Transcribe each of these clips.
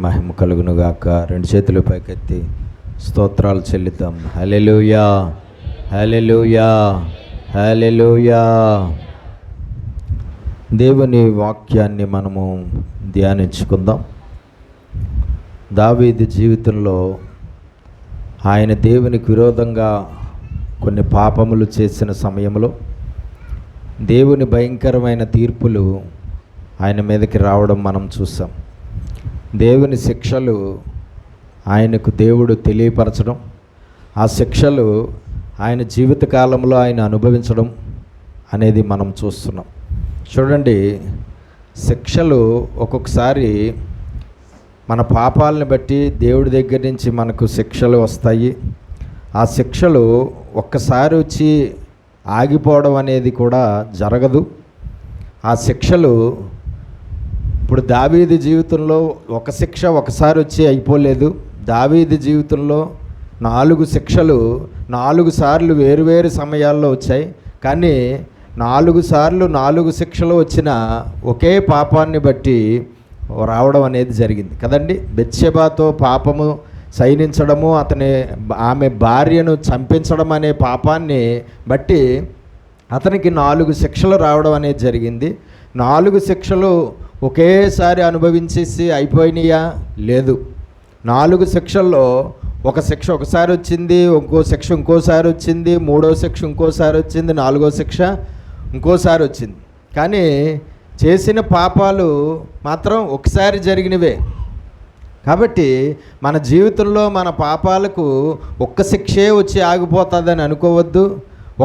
మహిమ కలుగును గాక. రెండు చేతులు పైకెత్తి స్తోత్రాలు చెల్లిద్దాం. హల్లెలూయా, హల్లెలూయా, హల్లెలూయా. దేవుని వాక్యాన్ని మనము ధ్యానించుకుందాం. దావీదు జీవితంలో ఆయన దేవునికి విరోధంగా కొన్ని పాపములు చేసిన సమయంలో దేవుని భయంకరమైన తీర్పులు ఆయన మీదకి రావడం మనం చూసాం. దేవుని శిక్షలు ఆయనకు దేవుడు తెలియపరచడం, ఆ శిక్షలు ఆయన జీవితకాలంలో ఆయన అనుభవించడం అనేది మనం చూస్తున్నాం. చూడండి, శిక్షలు ఒక్కొక్కసారి మన పాపాలను బట్టి దేవుడి దగ్గర నుంచి మనకు శిక్షలు వస్తాయి. ఆ శిక్షలు ఒక్కసారి వచ్చి ఆగిపోవడం అనేది కూడా జరగదు. ఆ శిక్షలు ఇప్పుడు దావీదు జీవితంలో ఒక శిక్ష ఒకసారి వచ్చి అయిపోలేదు. దావీదు జీవితంలో 4 శిక్షలు 4 సార్లు వేరువేరు సమయాల్లో వచ్చాయి. కానీ 4 సార్లు 4 శిక్షలు వచ్చిన ఒకే పాపాన్ని బట్టి రావడం అనేది జరిగింది కదండి. బెత్షెబాతో పాపము సైనించడము, ఆమె భార్యను చంపించడం అనే పాపాన్ని బట్టి అతనికి 4 శిక్షలు రావడం అనేది జరిగింది. 4 శిక్షలు ఒకేసారి అనుభవించేసి అయిపోయినాయా? లేదు. 4 శిక్షల్లో ఒక శిక్ష ఒకసారి వచ్చింది, ఇంకో శిక్ష ఇంకోసారి వచ్చింది, 3వ శిక్ష ఇంకోసారి వచ్చింది, 4వ శిక్ష ఇంకోసారి వచ్చింది. కానీ చేసిన పాపాలు మాత్రం ఒకసారి జరిగినవే. కాబట్టి మన జీవితంలో మన పాపాలకు ఒక్క శిక్షే వచ్చి ఆగిపోతుందని అనుకోవద్దు.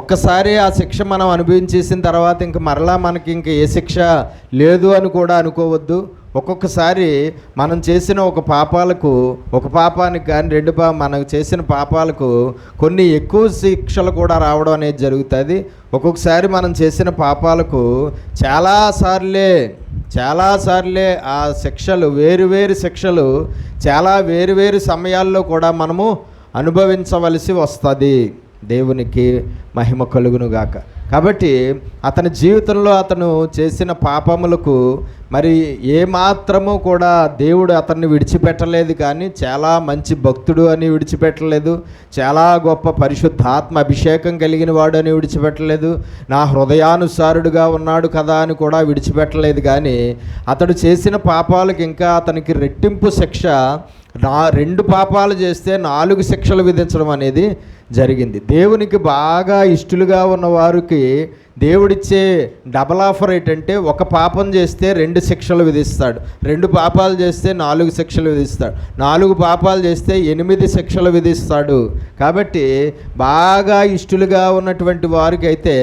ఒక్కసారి ఆ శిక్ష మనం అనుభవించేసిన తర్వాత ఇంక మరలా మనకి ఇంక ఏ శిక్ష లేదు అని కూడా అనుకోవద్దు. ఒక్కొక్కసారి మనం చేసిన ఒక పాపానికి కానీ మనం చేసిన పాపాలకు కొన్ని ఎక్కువ శిక్షలు కూడా రావడం అనేది జరుగుతుంది. ఒక్కొక్కసారి మనం చేసిన పాపాలకు చాలాసార్లే ఆ శిక్షలు వేరువేరు శిక్షలు చాలా వేరువేరు సమయాల్లో కూడా మనము అనుభవించవలసి వస్తుంది. దేవునికి మహిమ కలుగును గాక. కాబట్టి అతని జీవితంలో అతను చేసిన పాపములకు మరి ఏమాత్రము కూడా దేవుడు అతన్ని విడిచిపెట్టలేదు. కానీ చాలా మంచి భక్తుడు అని విడిచిపెట్టలేదు, చాలా గొప్ప పరిశుద్ధాత్మ అభిషేకం కలిగిన వాడు అని విడిచిపెట్టలేదు, నా హృదయానుసారుడుగా ఉన్నాడు కదా అని కూడా విడిచిపెట్టలేదు. కానీ అతడు చేసిన పాపాలకు ఇంకా అతనికి రెట్టింపు శిక్ష, 2 పాపాలు చేస్తే 4 శిక్షలు విధించడం అనేది జరిగింది. దేవునికి బాగా ఇష్టలుగా ఉన్న వారికి దేవుడిచ్చే డబల్ ఆఫర్ ఏంటంటే, ఒక పాపం చేస్తే 2 శిక్షలు విధిస్తాడు, 2 పాపాలు చేస్తే 4 శిక్షలు విధిస్తాడు, 4 పాపాలు చేస్తే 8 శిక్షలు విధిస్తాడు. కాబట్టి బాగా ఇష్టలుగా ఉన్నటువంటి వారికి అయితే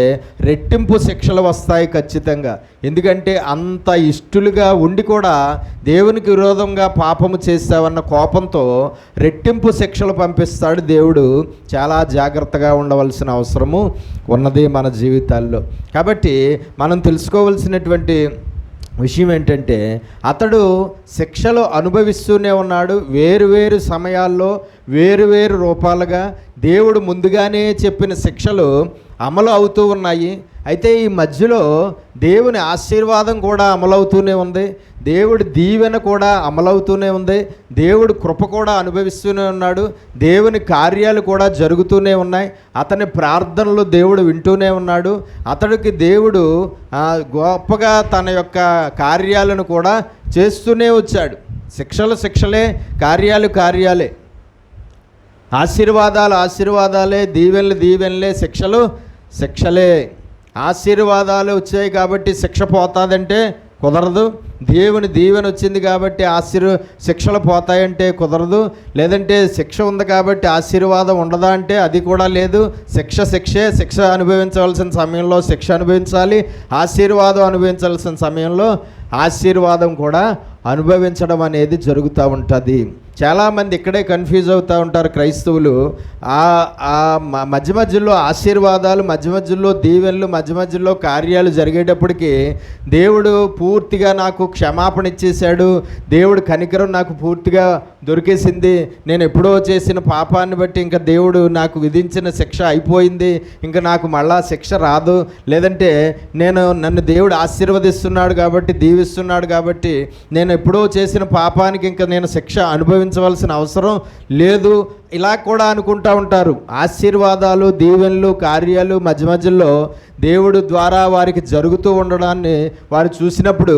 రెట్టింపు శిక్షలు వస్తాయి ఖచ్చితంగా. ఎందుకంటే అంత ఇష్టలుగా ఉండి కూడా దేవునికి విరోధంగా పాపము చేస్తావన్న కోపంతో రెట్టింపు శిక్షలు పంపిస్తాడు దేవుడు. చాలా జాగ్రత్తగా ఉండవలసిన అవసరము ఉన్నది మన జీవితాల్లో. కాబట్టి మనం తెలుసుకోవలసినటువంటి విషయం ఏంటంటే, అతడు శిక్షలు అనుభవిస్తూనే ఉన్నాడు. వేరువేరు సమయాల్లో వేరువేరు రూపాలుగా దేవుడు ముందుగానే చెప్పిన శిక్షలు అమలు అవుతూ ఉన్నాయి. అయితే ఈ మధ్యలో దేవుని ఆశీర్వాదం కూడా అమలవుతూనే ఉంది, దేవుడి దీవెన కూడా అమలవుతూనే ఉంది, దేవుడు కృప కూడా అనుభవిస్తూనే ఉన్నాడు, దేవుని కార్యాలు కూడా జరుగుతూనే ఉన్నాయి, అతని ప్రార్థనలు దేవుడు వింటూనే ఉన్నాడు. అతడికి దేవుడు గొప్పగా తన యొక్క కార్యాలను కూడా చేస్తూనే వచ్చాడు. శిక్షలే, కార్యాలే, ఆశీర్వాదాలే, దీవెనలే, శిక్షలే. ఆశీర్వాదాలు వచ్చాయి కాబట్టి శిక్ష పోతుందంటే కుదరదు. దేవుని దీవెన వచ్చింది కాబట్టి శిక్షలు పోతాయంటే కుదరదు. లేదంటే శిక్ష ఉంది కాబట్టి ఆశీర్వాదం ఉండదా అంటే అది కూడా లేదు. శిక్ష అనుభవించవలసిన సమయంలో శిక్ష అనుభవించాలి, ఆశీర్వాదం అనుభవించాల్సిన సమయంలో ఆశీర్వాదం కూడా అనుభవించడం అనేది జరుగుతూ ఉంటుంది. చాలామంది ఇక్కడే కన్ఫ్యూజ్ అవుతూ ఉంటారు క్రైస్తవులు. మధ్యలో ఆశీర్వాదాలు, మధ్యలో దీవెనలు, మధ్యలో కార్యాలు జరిగేటప్పటికి దేవుడు పూర్తిగా నాకు క్షమాపణ ఇచ్చేశాడు, దేవుడు కనికరం నాకు పూర్తిగా దొరికేసింది, నేను ఎప్పుడో చేసిన పాపాన్ని బట్టి ఇంకా దేవుడు నాకు విధించిన శిక్ష అయిపోయింది, ఇంకా నాకు మళ్ళా శిక్ష రాదు, లేదంటే నన్ను దేవుడు ఆశీర్వదిస్తున్నాడు కాబట్టి, దీవిస్తున్నాడు కాబట్టి నేను ఎప్పుడో చేసిన పాపానికి ఇంకా నేను శిక్ష అనుభవించవలసిన అవసరం లేదు, ఇలా కూడా అనుకుంటూ ఉంటారు. ఆశీర్వాదాలు, దీవెనలు, కార్యాలు మధ్య మధ్యలో దేవుడు ద్వారా వారికి జరుగుతూ ఉండడాన్ని వారు చూసినప్పుడు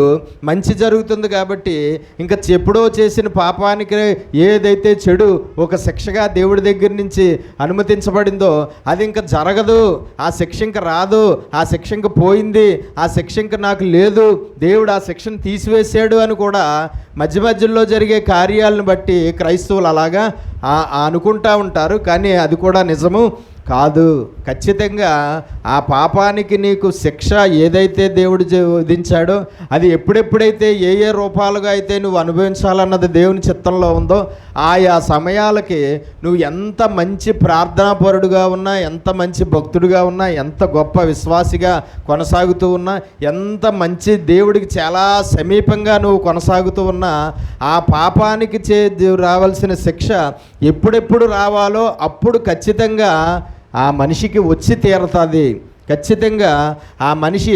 మంచి జరుగుతుంది కాబట్టి ఇంకా ఎప్పుడో చేసిన పాపానికి ఏదైతే చెడు ఒక శిక్షగా దేవుడి దగ్గర నుంచి అనుమతించబడిందో అది ఇంకా జరగదు, ఆ శిక్ష ఇంకా రాదు, ఆ శిక్ష ఇంకా పోయింది, ఆ శిక్ష ఇంకా నాకు లేదు, దేవుడు ఆ శిక్షను తీసివేసాడు అని కూడా మధ్య మధ్యలో జరిగే కార్యాలను బట్టి క్రైస్తవులు అలాగా అనుకుంటూ ఉంటారు. కానీ అది కూడా నిజము కాదు. ఖచ్చితంగా ఆ పాపానికి నీకు శిక్ష ఏదైతే దేవుడు విధించాడో అది ఎప్పుడెప్పుడైతే ఏ రూపాలుగా అయితే నువ్వు అనుభవించాలన్నది దేవుని చిత్తంలో ఉందో ఆయా సమయాలకి నువ్వు ఎంత మంచి ప్రార్థనాపరుడుగా ఉన్నా, ఎంత మంచి భక్తుడిగా ఉన్నా, ఎంత గొప్ప విశ్వాసిగా కొనసాగుతూ ఉన్నా, ఎంత మంచి దేవుడికి చాలా సమీపంగా నువ్వు కొనసాగుతూ ఉన్నా ఆ పాపానికి రావాల్సిన శిక్ష ఎప్పుడెప్పుడు రావాలో అప్పుడు ఖచ్చితంగా ఆ మనిషికి వచ్చి తీరుతుంది. ఖచ్చితంగా ఆ మనిషి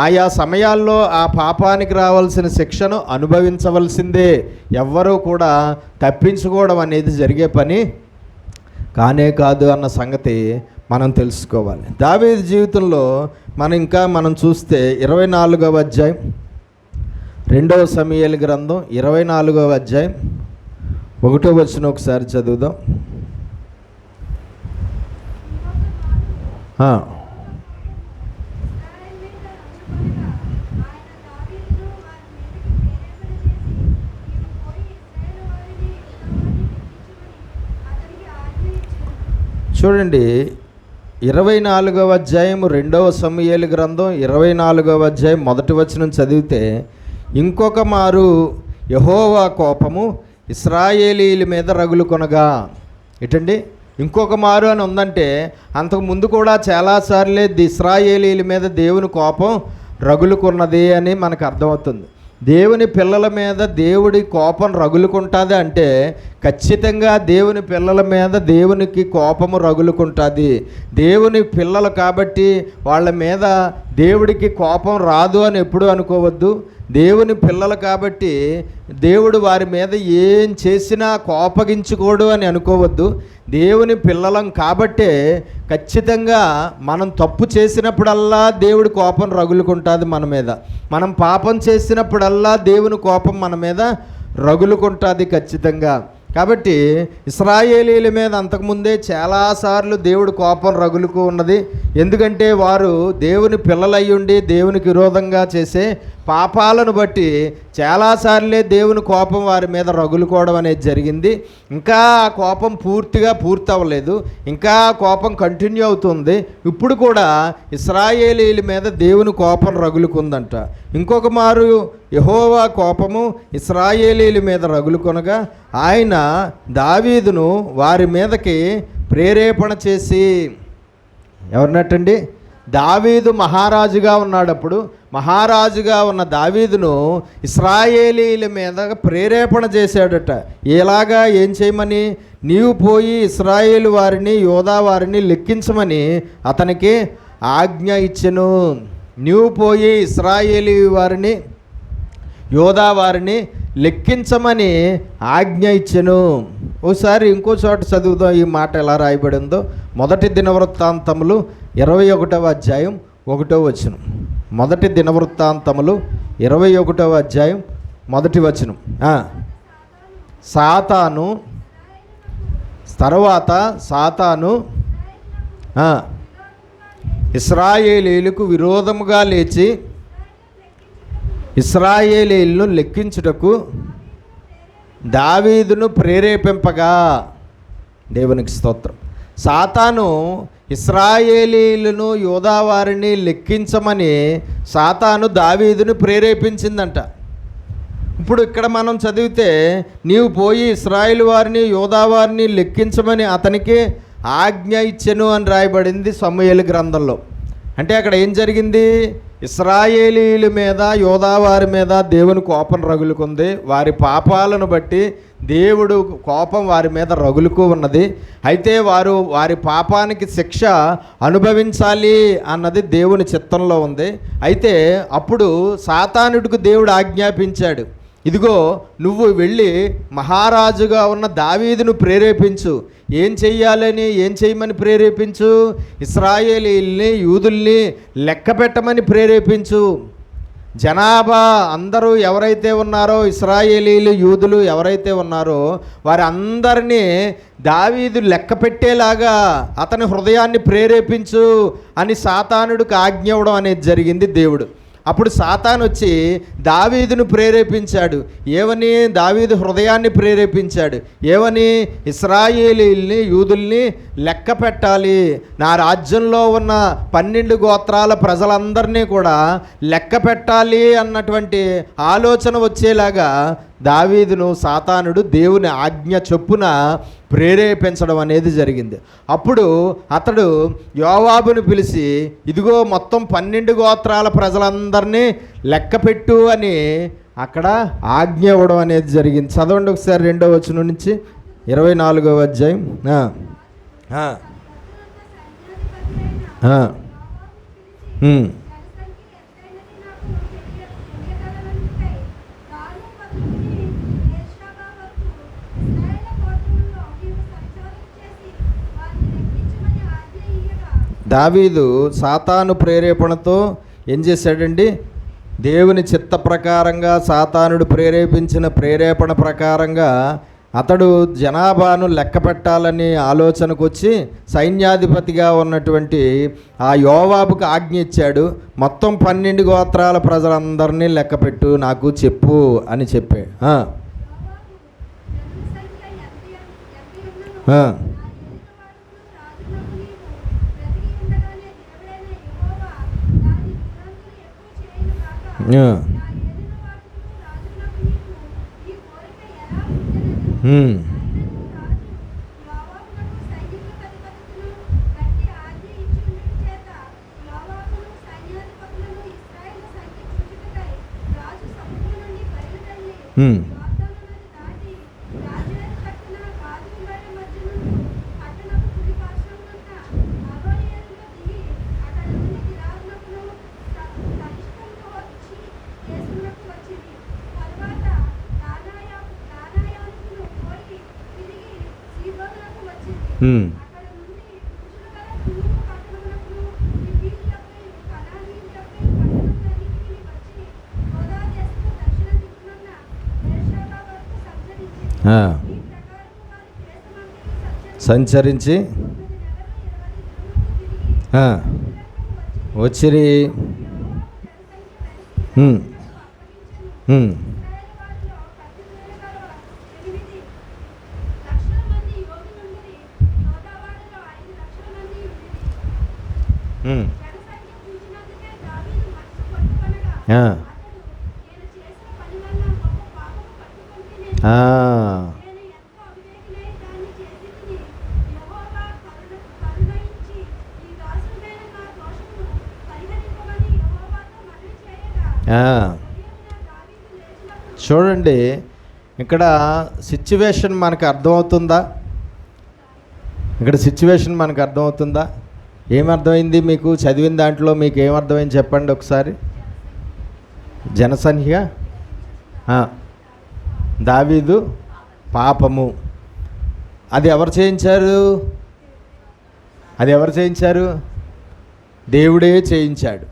ఆయా సమయాల్లో ఆ పాపానికి రావాల్సిన శిక్షను అనుభవించవలసిందే. ఎవ్వరూ కూడా తప్పించుకోవడం అనేది జరిగే పని కానే కాదు అన్న సంగతి మనం తెలుసుకోవాలి. దావీదు జీవితంలో మనం చూస్తే 24వ అధ్యాయం 2వ సమూయేలు గ్రంథం 24వ అధ్యాయం 1వ వచనం ఒకసారి చదువుదాం. చూడండి, 24వ అధ్యాయం 2వ సమూయేలు గ్రంథం 24వ అధ్యాయం 1వ వచనం చదివితే, ఇంకొక మారు యెహోవా కోపము ఇశ్రాయేలీయుల మీద రగులుకొనగా. ఏంటండి ఇంకొక మారు అని ఉందంటే అంతకు ముందు కూడా చాలాసార్లే ఇశ్రాయేలీయుల మీద దేవుని కోపం రగులుకున్నది అని మనకు అర్థమవుతుంది. దేవుని పిల్లల మీద దేవుడి కోపం రగులుకుంటుంది అంటే ఖచ్చితంగా దేవుని పిల్లల మీద దేవునికి కోపము రగులుకుంటుంది. దేవుని పిల్లలు కాబట్టి వాళ్ళ మీద దేవుడికి కోపం రాదు అని ఎప్పుడూ అనుకోవద్దు. దేవుని పిల్లలు కాబట్టి దేవుడు వారి మీద ఏం చేసినా కోపగించుకోడు అని అనుకోవద్దు. దేవుని పిల్లలం కాబట్టే ఖచ్చితంగా మనం తప్పు చేసినప్పుడల్లా దేవుడి కోపం రగులుకుంటుంది మన మీద. మనం పాపం చేసినప్పుడల్లా దేవుని కోపం మన మీద రగులుకుంటుంది ఖచ్చితంగా. కాబట్టి ఇశ్రాయేలీయుల మీద అంతకుముందే చాలాసార్లు దేవుడి కోపం రగులుకు ఉన్నది. ఎందుకంటే వారు దేవుని పిల్లలయ్యుండి దేవునికి విరోధంగా చేసే పాపాలను బట్టి చాలాసార్లే దేవుని కోపం వారి మీద రగులుకోవడం అనేది జరిగింది. ఇంకా ఆ కోపం పూర్తిగా పూర్తి అవ్వలేదు, ఇంకా ఆ కోపం కంటిన్యూ అవుతుంది. ఇప్పుడు కూడా ఇశ్రాయేలీయుల మీద దేవుని కోపం రగులుకుందంట. ఇంకొక మారు యెహోవా కోపము ఇశ్రాయేలీయుల మీద రగులుకొనగా ఆయన దావీదును వారి మీదకి ప్రేరేపణ చేసి, ఎవరినట్టండి? దావీదు మహారాజుగా ఉన్నాడప్పుడు మహారాజుగా ఉన్న దావీదును ఇశ్రాయేలీయుల మీద ప్రేరేపణ చేశాడట. ఎలాగా ఏం చేయమని? నీవు పోయి ఇశ్రాయేలు వారిని యోధా వారిని లెక్కించమని అతనికి ఆజ్ఞ ఇచ్చెను. నీవు పోయి ఇశ్రాయేలు వారిని యోధా వారిని లెక్కించమని ఆజ్ఞ ఇచ్చెను. ఓసారి ఇంకో చోట చదువుదాం ఈ మాట ఎలా రాయబడిందో. 1 దినవృత్తాంతములు 21వ అధ్యాయం 1వ వచనం. 1 దినవృత్తాంతములు 21వ అధ్యాయం 1వ వచనం. సాతాను ఇశ్రాయేలీయులకు విరోధముగా లేచి ఇశ్రాయేలీయులను లెక్కించుటకు దావీదును ప్రేరేపింపగా. దేవునికి స్తోత్రం. సాతాను ఇశ్రాయేలీయులను యోధావారిని లెక్కించమని సాతాను దావీదును ప్రేరేపించిందంట. ఇప్పుడు ఇక్కడ మనం చదివితే నీవు పోయి ఇశ్రాయేలు వారిని యోధావారిని లెక్కించమని అతనికి ఆజ్ఞ ఇచ్చెను అని రాయబడింది సమూయేలు గ్రంథంలో. అంటే అక్కడ ఏం జరిగింది? ఇశ్రాయేలీయుల మీద, యోధావారి మీద దేవుని కోపం రగులుకుంది. వారి పాపాలను బట్టి దేవుడు కోపం వారి మీద రగులుకు ఉన్నది. అయితే వారి పాపానికి శిక్ష అనుభవించాలి అన్నది దేవుని చిత్తంలో ఉంది. అయితే అప్పుడు సాతానుడికి దేవుడు ఆజ్ఞాపించాడు, ఇదిగో నువ్వు వెళ్ళి మహారాజుగా ఉన్న దావీదును ప్రేరేపించు. ఏం చేయమని ప్రేరేపించు? ఇశ్రాయేలీయుల్ని, యూదుల్ని లెక్క పెట్టమని ప్రేరేపించు. జనాభా అందరూ ఎవరైతే ఉన్నారో, ఇశ్రాయేలీలు, యూదులు ఎవరైతే ఉన్నారో వారి అందరినీ దావీదు లెక్క పెట్టేలాగా అతని హృదయాన్ని ప్రేరేపించు అని సాతానుడికి ఆజ్ఞ ఇవ్వడం అనేది జరిగింది దేవుడు. అప్పుడు సాతాను వచ్చి దావీదును ప్రేరేపించాడు. ఏమని? దావీదు హృదయాన్ని ప్రేరేపించాడు. ఏమని? ఇశ్రాయేలీల్ని, యూదుల్ని లెక్క పెట్టాలి, నా రాజ్యంలో ఉన్న 12 గోత్రాల ప్రజలందరినీ కూడా లెక్క పెట్టాలి అన్నటువంటి ఆలోచన వచ్చేలాగా దావీదును సాతానుడు దేవుని ఆజ్ఞ చొప్పున ప్రేరేపించడం అనేది జరిగింది. అప్పుడు అతడు యోవాబును పిలిచి, ఇదిగో మొత్తం 12 గోత్రాల ప్రజలందరినీ లెక్కపెట్టు అని అక్కడ ఆజ్ఞ ఇవ్వడం అనేది జరిగింది. చదవండి ఒకసారి 2వ వచనం నుంచి 24వ అధ్యాయం. దావీదు సాతాను ప్రేరేపణతో ఏం చేశాడండి? దేవుని చిత్త ప్రకారంగా, సాతానుడు ప్రేరేపించిన ప్రేరేపణ ప్రకారంగా అతడు జనాభాను లెక్క పెట్టాలని ఆలోచనకు వచ్చి సైన్యాధిపతిగా ఉన్నటువంటి ఆ యోవాబుకు ఆజ్ఞ ఇచ్చాడు. మొత్తం 12 గోత్రాల ప్రజలందరినీ లెక్కపెట్టు, నాకు చెప్పు అని చెప్పాడు. సంచరించి వచ్చిరి. చూడండి, ఇక్కడ సిచ్యువేషన్ మనకు అర్థమవుతుందా? ఏమర్థమైంది మీకు? చదివిన దాంట్లో మీకు ఏమర్థమైంది చెప్పండి ఒకసారి. జనసంఖ్య, దావీదు పాపము. అది ఎవరు చేయించారు? దేవుడే చేయించాడు.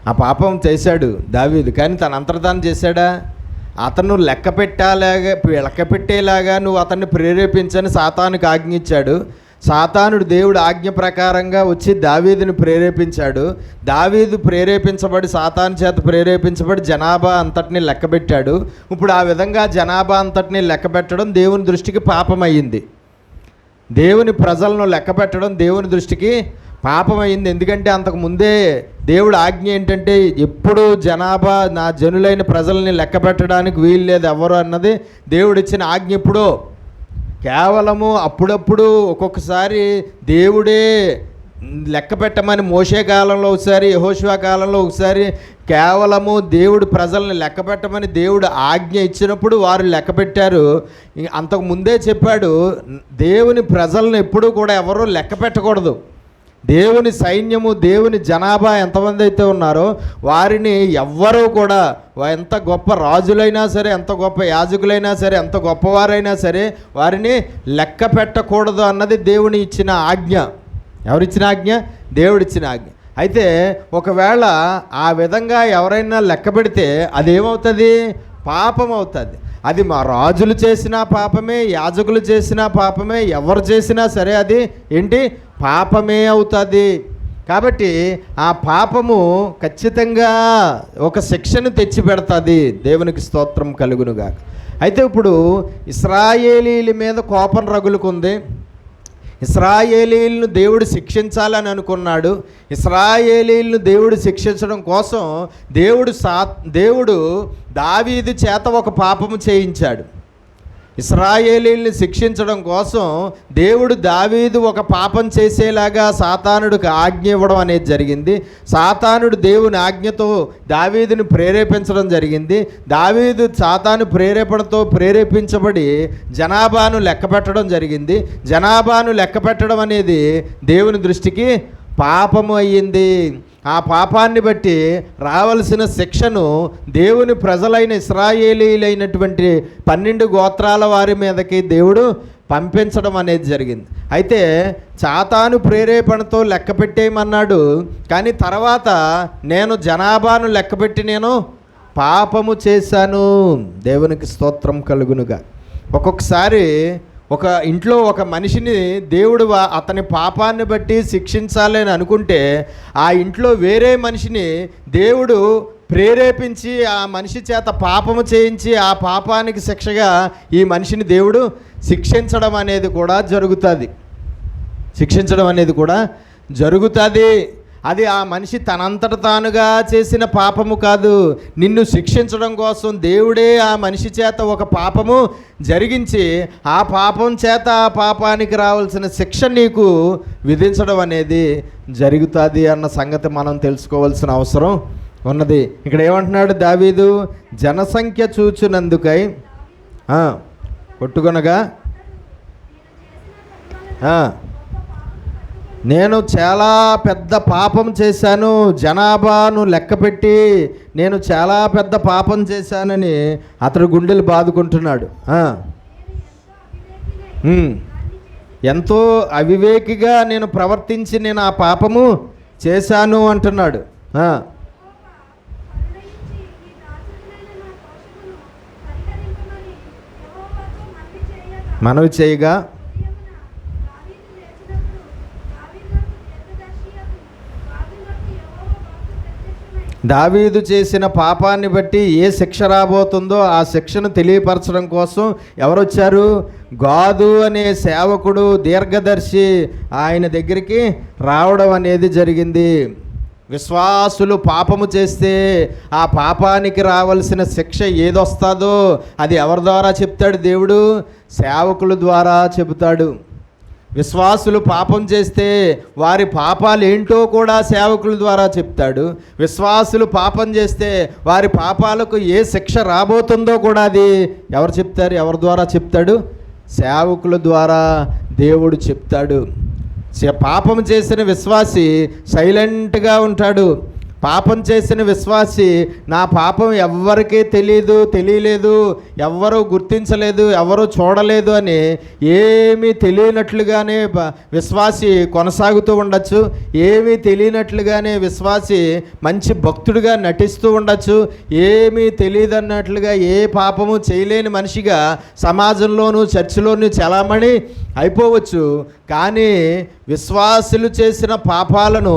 ఆ పాపం చేశాడు దావీదు, కానీ తన అంతర్ధానం చేశాడా? అతను లెక్క పెట్టేలాగా నువ్వు అతన్ని ప్రేరేపించని సాతానుకు ఆజ్ఞ ఇచ్చాడు. సాతానుడు దేవుడు ఆజ్ఞ ప్రకారంగా వచ్చి దావీదుని ప్రేరేపించాడు. దావీదు ప్రేరేపించబడి, సాతాను చేత ప్రేరేపించబడి జనాభా అంతటిని లెక్కబెట్టాడు. ఇప్పుడు ఆ విధంగా జనాభా అంతటిని లెక్కబెట్టడం దేవుని దృష్టికి పాపమయ్యింది. దేవుని ప్రజలను లెక్కబెట్టడం దేవుని దృష్టికి పాపమైంది. ఎందుకంటే అంతకుముందే దేవుడు ఆజ్ఞ ఏంటంటే, ఎప్పుడు జనాభా, నా జనులైన ప్రజల్ని లెక్క పెట్టడానికి వీలు లేదు ఎవరు అన్నది దేవుడిచ్చిన ఆజ్ఞ. ఎప్పుడో కేవలము అప్పుడప్పుడు ఒక్కొక్కసారి దేవుడే లెక్క పెట్టమని మోషే కాలంలో ఒకసారి, యెహోషువ కాలంలో ఒకసారి కేవలము దేవుడు ప్రజల్ని లెక్క పెట్టమని దేవుడు ఆజ్ఞ ఇచ్చినప్పుడు వారు లెక్క పెట్టారు. అంతకు ముందే చెప్పాడు, దేవుని ప్రజలను ఎప్పుడూ కూడా ఎవరూ లెక్క పెట్టకూడదు. దేవుని సైన్యము, దేవుని జనాభా ఎంతమంది అయితే ఉన్నారో వారిని ఎవ్వరూ కూడా, ఎంత గొప్ప రాజులైనా సరే, ఎంత గొప్ప యాజకులైనా సరే, ఎంత గొప్పవారైనా సరే వారిని లెక్క పెట్టకూడదు అన్నది దేవుని ఇచ్చిన ఆజ్ఞ. ఎవరిచ్చిన ఆజ్ఞ? దేవుడిచ్చిన ఆజ్ఞ. అయితే ఒకవేళ ఆ విధంగా ఎవరైనా లెక్క పెడితే అదేమవుతుంది? పాపం అవుతుంది. అది మా రాజులు చేసిన పాపమే, యాజకులు చేసిన పాపమే, ఎవరు చేసినా సరే అది ఏంటి? పాపమే అవుతుంది. కాబట్టి ఆ పాపము ఖచ్చితంగా ఒక శిక్షను తెచ్చి పెడుతుంది. దేవునికి స్తోత్రం కలుగునుగా. అయితే ఇప్పుడు ఇశ్రాయేలీల మీద కోపం రగులుకుంది. ఇశ్రాయేలీలను దేవుడు శిక్షించాలని అనుకున్నాడు. ఇశ్రాయేలీలను దేవుడు శిక్షించడం కోసం దేవుడు దావీదు చేత ఒక పాపము చేయించాడు. ఇశ్రాయేలీల్ని శిక్షించడం కోసం దేవుడు దావీదు ఒక పాపం చేసేలాగా సాతానుడికి ఆజ్ఞ ఇవ్వడం అనేది జరిగింది. సాతానుడు దేవుని ఆజ్ఞతో దావీదుని ప్రేరేపించడం జరిగింది. దావీదు సాతాను ప్రేరేపణతో ప్రేరేపించబడి జనాభాను లెక్క పెట్టడం జరిగింది. జనాభాను లెక్క పెట్టడం అనేది దేవుని దృష్టికి పాపము అయ్యింది. ఆ పాపాన్ని బట్టి రావలసిన శిక్షను దేవుని ప్రజలైన ఇశ్రాయేలీలైనటువంటి 12 గోత్రాల వారి మీదకి దేవుడు పంపించడం అనేది జరిగింది. అయితే సాతాను ప్రేరేపణతో లెక్క పెట్టేయమన్నాడు. కానీ తర్వాత నేను జనాభాను లెక్కపెట్టి నేను పాపము చేశాను. దేవునికి స్తోత్రం కలుగునుగా. ఒక్కొక్కసారి ఒక ఇంట్లో ఒక మనిషిని దేవుడు అతని పాపాన్ని బట్టి శిక్షించాలని అనుకుంటే ఆ ఇంట్లో వేరే మనిషిని దేవుడు ప్రేరేపించి ఆ మనిషి చేత పాపము చేయించి ఆ పాపానికి శిక్షగా ఈ మనిషిని దేవుడు శిక్షించడం అనేది కూడా జరుగుతుంది. అది ఆ మనిషి తనంతట తానుగా చేసిన పాపము కాదు. నిన్ను శిక్షించడం కోసం దేవుడే ఆ మనిషి చేత ఒక పాపము జరిగించి ఆ పాపం చేత ఆ పాపానికి రావాల్సిన శిక్ష నీకు విధించడం అనేది జరుగుతుంది అన్న సంగతి మనం తెలుసుకోవాల్సిన అవసరం ఉన్నది. ఇక్కడ ఏమంటున్నాడు దావీదు? జనసంఖ్య చూచునందుకై కొట్టుకొనగా నేను చాలా పెద్ద పాపం చేశాను, జనాభాను లెక్కపెట్టి నేను చాలా పెద్ద పాపం చేశానని అతడు గుండెలు బాదుకుంటున్నాడు. ఎంతో అవివేకిగా నేను ప్రవర్తించి నేను ఆ పాపము చేశాను అంటున్నాడు. మనవి చేయగా దావీదు చేసిన పాపాన్ని బట్టి ఏ శిక్ష రాబోతుందో ఆ శిక్షను తెలియపరచడం కోసం ఎవరొచ్చారు? గాదు అనే సేవకుడు, దీర్ఘదర్శి ఆయన దగ్గరికి రావడం అనేది జరిగింది. విశ్వాసులు పాపము చేస్తే ఆ పాపానికి రావాల్సిన శిక్ష ఏదొస్తుందో అది ఎవరి ద్వారా చెప్తాడు? దేవుడు సేవకుల ద్వారా చెబుతాడు. విశ్వాసులు పాపం చేస్తే వారి పాపాలు ఏంటో కూడా సేవకుల ద్వారా చెప్తాడు. విశ్వాసులు పాపం చేస్తే వారి పాపాలకు ఏ శిక్ష రాబోతుందో కూడా అది ఎవరు చెప్తారు? ఎవరి ద్వారా చెప్తాడు? సేవకుల ద్వారా దేవుడు చెప్తాడు. పాపం చేసిన విశ్వాసి సైలెంట్గా ఉంటాడు. పాపం చేసిన విశ్వాసి నా పాపం ఎవ్వరికీ తెలియలేదు, ఎవ్వరూ గుర్తించలేదు, ఎవరూ చూడలేదు అని ఏమీ తెలియనట్లుగానే విశ్వాసి కొనసాగుతూ ఉండొచ్చు. ఏమీ తెలియనట్లుగానే విశ్వాసి మంచి భక్తుడిగా నటిస్తూ ఉండొచ్చు. ఏమీ తెలియదన్నట్లుగా ఏ పాపము చేయలేని మనిషిగా సమాజంలోనూ చర్చిలోనూ చలామణి అయిపోవచ్చు. కానీ విశ్వాసులు చేసిన పాపాలను